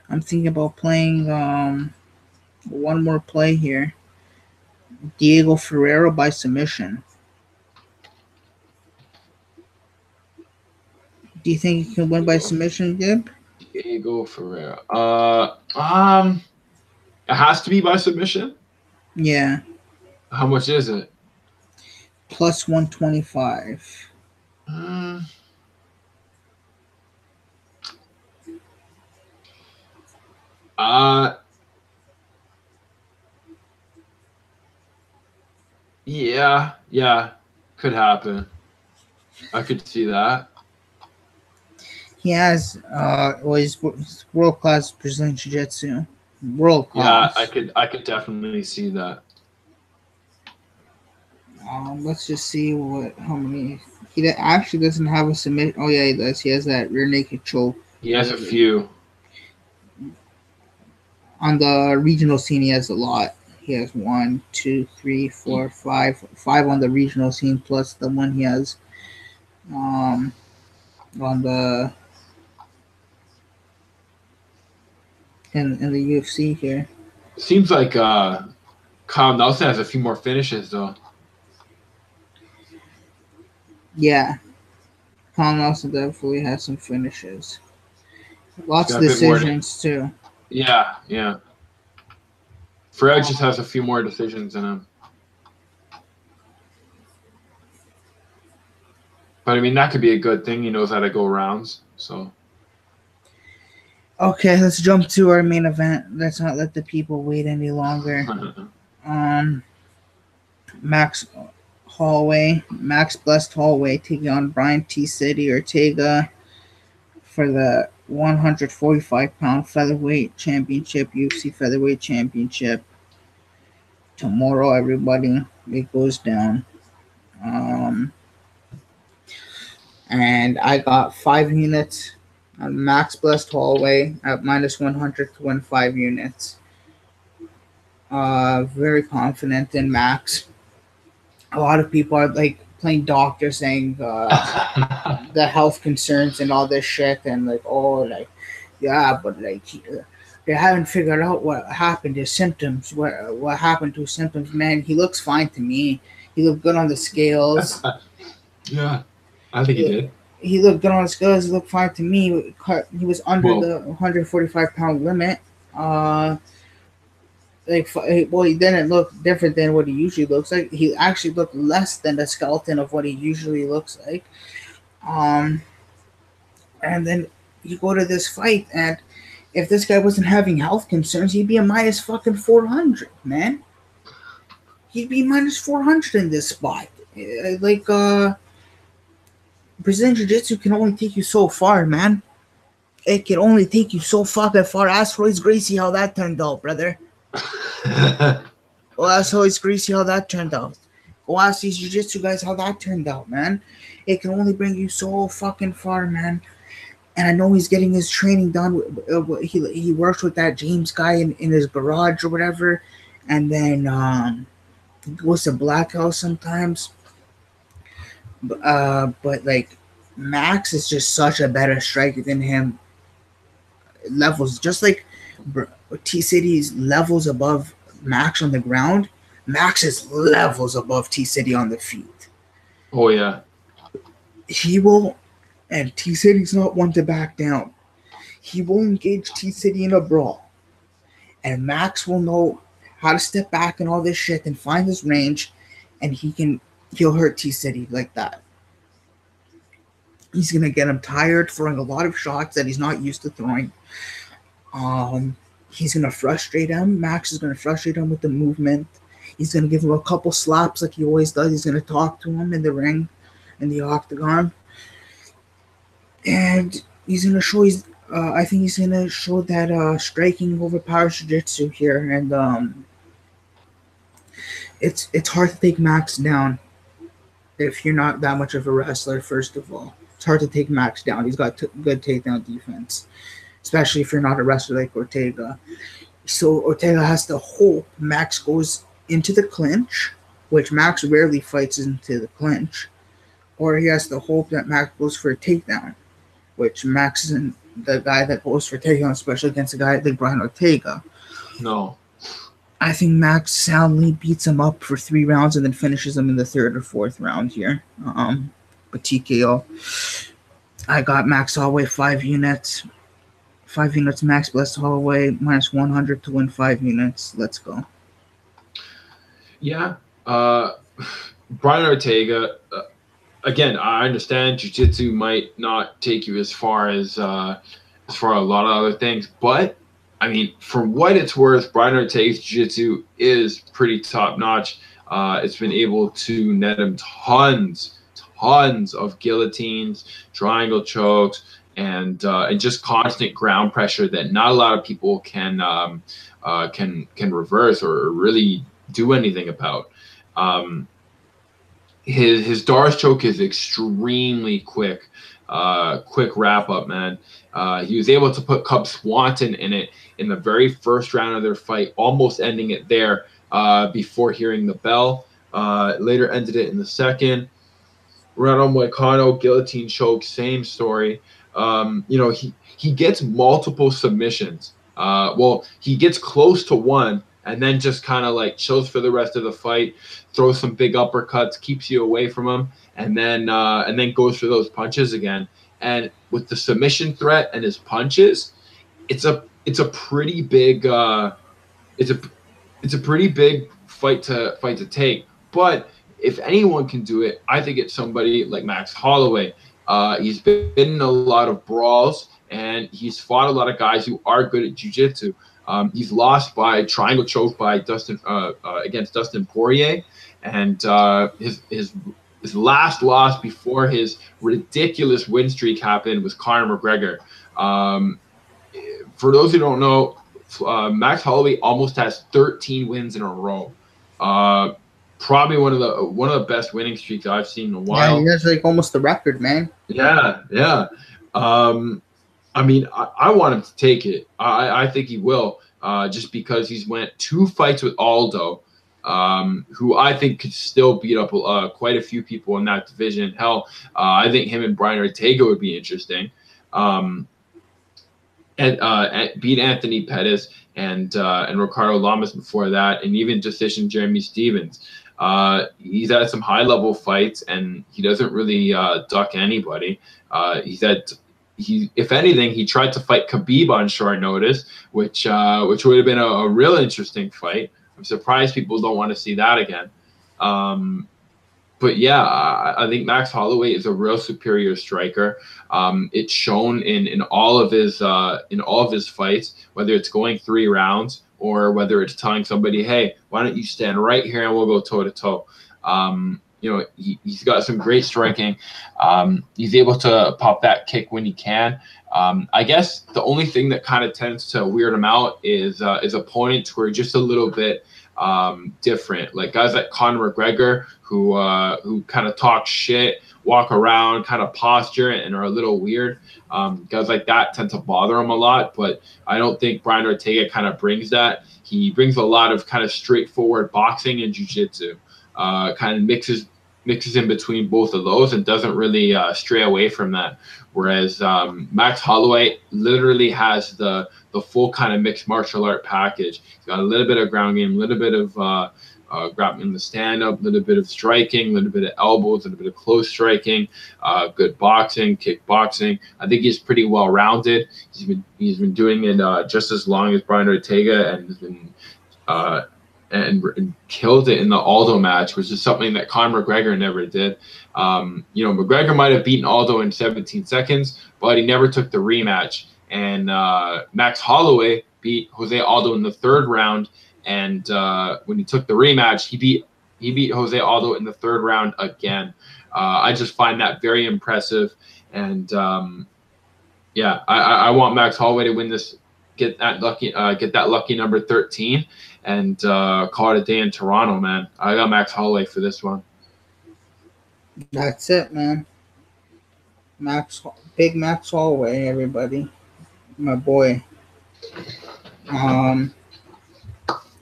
I'm thinking about playing one more play here. Diego Ferreira by submission. Do you think he can win by submission, Gib? Diego Ferreira. It has to be by submission? Yeah. How much is it? Plus 125. Yeah, could happen. I could see that. He has he's world class Brazilian Jiu-Jitsu. World class. Yeah, I could definitely see that. Let's just see how many. He actually doesn't have a submission. Oh yeah, he does. He has that rear naked choke. He has a few. On the regional scene, he has a lot. He has 1, 2, 3, 4, 5 on the regional scene, plus the one he has on the in the UFC here. Seems like Kyle Nelson has a few more finishes though. Yeah, Kyle Nelson definitely has some finishes. Lots of decisions too. Yeah. Fred just has a few more decisions in him. But I mean, that could be a good thing. He knows how to go rounds. So. Okay, let's jump to our main event. Let's not let the people wait any longer. Max Blessed Holloway taking on Brian T. City Ortega for the 145-pound featherweight championship, UFC featherweight championship. Tomorrow, everybody, it goes down. And I got 5 units on Max Blessed Holloway at minus 100 to win 5 units. Very confident in Max. A lot of people are like playing doctor, saying the health concerns and all this shit, and like, oh, like, yeah, but like they haven't figured out what happened to his symptoms. What happened to his symptoms? Man, he looks fine to me. He looked good on the scales. Yeah, I think he did. He looked good on the scales. He looked fine to me. He was under the 145-pound limit. He didn't look different than what he usually looks like. He actually looked less than the skeleton of what he usually looks like. And then you go to this fight, and if this guy wasn't having health concerns, he'd be a minus fucking 400, man. He'd be minus 400 in this spot. Brazilian Jiu-Jitsu can only take you so far, man. It can only take you so fucking far. Ask Royce Gracie how that turned out, brother. Well, ask Royce Gracie how that turned out. Go ask these Jiu-Jitsu guys how that turned out, man. It can only bring you so fucking far, man. And I know he's getting his training done. He works with that James guy in his garage or whatever. And then he goes to Black House sometimes. But like, Max is just such a better striker than him. Levels, just like T-City's levels above Max on the ground, Max is levels above T City on the feet. Oh yeah. He will, and T City's not one to back down. He will engage T City in a brawl, and Max will know how to step back and all this shit and find his range, and he'll hurt T City like that. He's gonna get him tired, throwing a lot of shots that he's not used to throwing. He's gonna frustrate him. Max is gonna frustrate him with the movement. He's gonna give him a couple slaps like he always does. He's gonna talk to him in the ring, in the octagon, and he's gonna show I think he's gonna show that striking overpowers jiu-jitsu here, and it's hard to take Max down if you're not that much of a wrestler. First of all, it's hard to take Max down. He's got good takedown defense, especially if you're not a wrestler like Ortega. So Ortega has to hope Max goes into the clinch, which Max rarely fights into the clinch, or he has to hope that Max goes for a takedown, which Max isn't the guy that goes for takedown, especially against a guy like Brian Ortega. No. I think Max soundly beats him up for 3 rounds and then finishes him in the 3rd or 4th round here. But TKO. I got Max Holloway 5 units. 5 units Max Blessed Holloway minus 100 to win 5 units. Let's go. Yeah. Brian Ortega, again, I understand jiu-jitsu might not take you as far as a lot of other things, but I mean, for what it's worth, Brian Ortega's jiu-jitsu is pretty top-notch. It's been able to net him tons of guillotines, triangle chokes, and just constant ground pressure that not a lot of people can reverse or really do anything about. His Doris choke is extremely quick wrap up, man. He was able to put Cub Swanson in it in the very first round of their fight, almost ending it there before hearing the bell. Later ended it in the second. Renato Moicano, guillotine choke, same story. He gets multiple submissions. He gets close to one and then just kind of like chills for the rest of the fight, throws some big uppercuts, keeps you away from him, and then goes for those punches again. And with the submission threat and his punches, it's a pretty big pretty big fight to take. But if anyone can do it, I think it's somebody like Max Holloway. He's been in a lot of brawls, and he's fought a lot of guys who are good at jiu-jitsu. He's lost by triangle choke by against Dustin Poirier, and his last loss before his ridiculous win streak happened was Conor McGregor. For those who don't know, Max Holloway almost has 13 wins in a row. Probably one of the best winning streaks I've seen in a while. Yeah, he has like almost the record, man. Yeah. I mean, I want him to take it. I think he will, just because he's went 2 fights with Aldo, who I think could still beat up quite a few people in that division. Hell, I think him and Brian Ortega would be interesting. And beat Anthony Pettis and Ricardo Lamas before that, and even decision Jeremy Stevens. He's had some high-level fights, and he doesn't really duck anybody. If anything, he tried to fight Khabib on short notice, which would have been a real interesting fight. I'm surprised people don't want to see that again. But yeah, I think Max Holloway is a real superior striker. It's shown in all of his fights, whether it's going 3 rounds or whether it's telling somebody, "Hey, why don't you stand right here and we'll go toe to toe." He's got some great striking. He's able to pop that kick when he can. I guess the only thing that kind of tends to weird him out is opponents who are just a little bit different, like guys like Conor McGregor who kind of talk shit, walk around, kind of posture, and are a little weird. Guys like that tend to bother him a lot, but I don't think Brian Ortega kind of brings that. He brings a lot of kind of straightforward boxing and jiu-jitsu. Kind of mixes mixes in between both of those and doesn't really stray away from that. Whereas Max Holloway literally has the full kind of mixed martial art package. He's got a little bit of ground game, a little bit of grappling in the stand-up, a little bit of striking, a little bit of elbows, a little bit of close striking, good boxing, kickboxing. I think he's pretty well-rounded. He's been doing it just as long as Brian Ortega, and has been and killed it in the Aldo match, which is something that Conor McGregor never did. McGregor might have beaten Aldo in 17 seconds, but he never took the rematch. And Max Holloway beat Jose Aldo in the third round, and when he took the rematch, he beat Jose Aldo in the third round again. I just find that very impressive, and I want Max Holloway to win this, get that lucky number 13, and call it a day in Toronto, man. I got Max Holloway for this one. That's it, man. Big Max Holloway, everybody. My boy.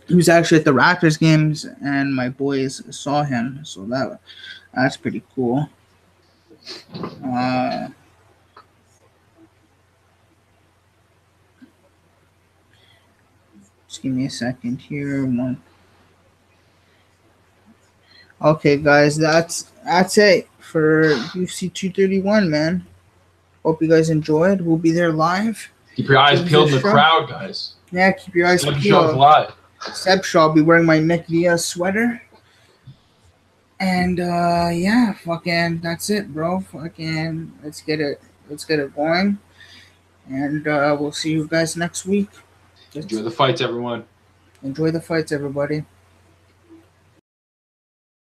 He was actually at the Raptors games, and my boys saw him, so that's pretty cool. Just give me a second here. Okay, guys, that's it for UFC 231, man. Hope you guys enjoyed. We'll be there live. Keep your eyes peeled in the crowd, guys. Yeah, keep your eyes Sebs peeled. Live. Sebs, I'll be wearing my Nick Diaz sweater. And fucking that's it, bro. Fucking let's get it going. And we'll see you guys next week. Enjoy the fights, everyone. Enjoy the fights, everybody.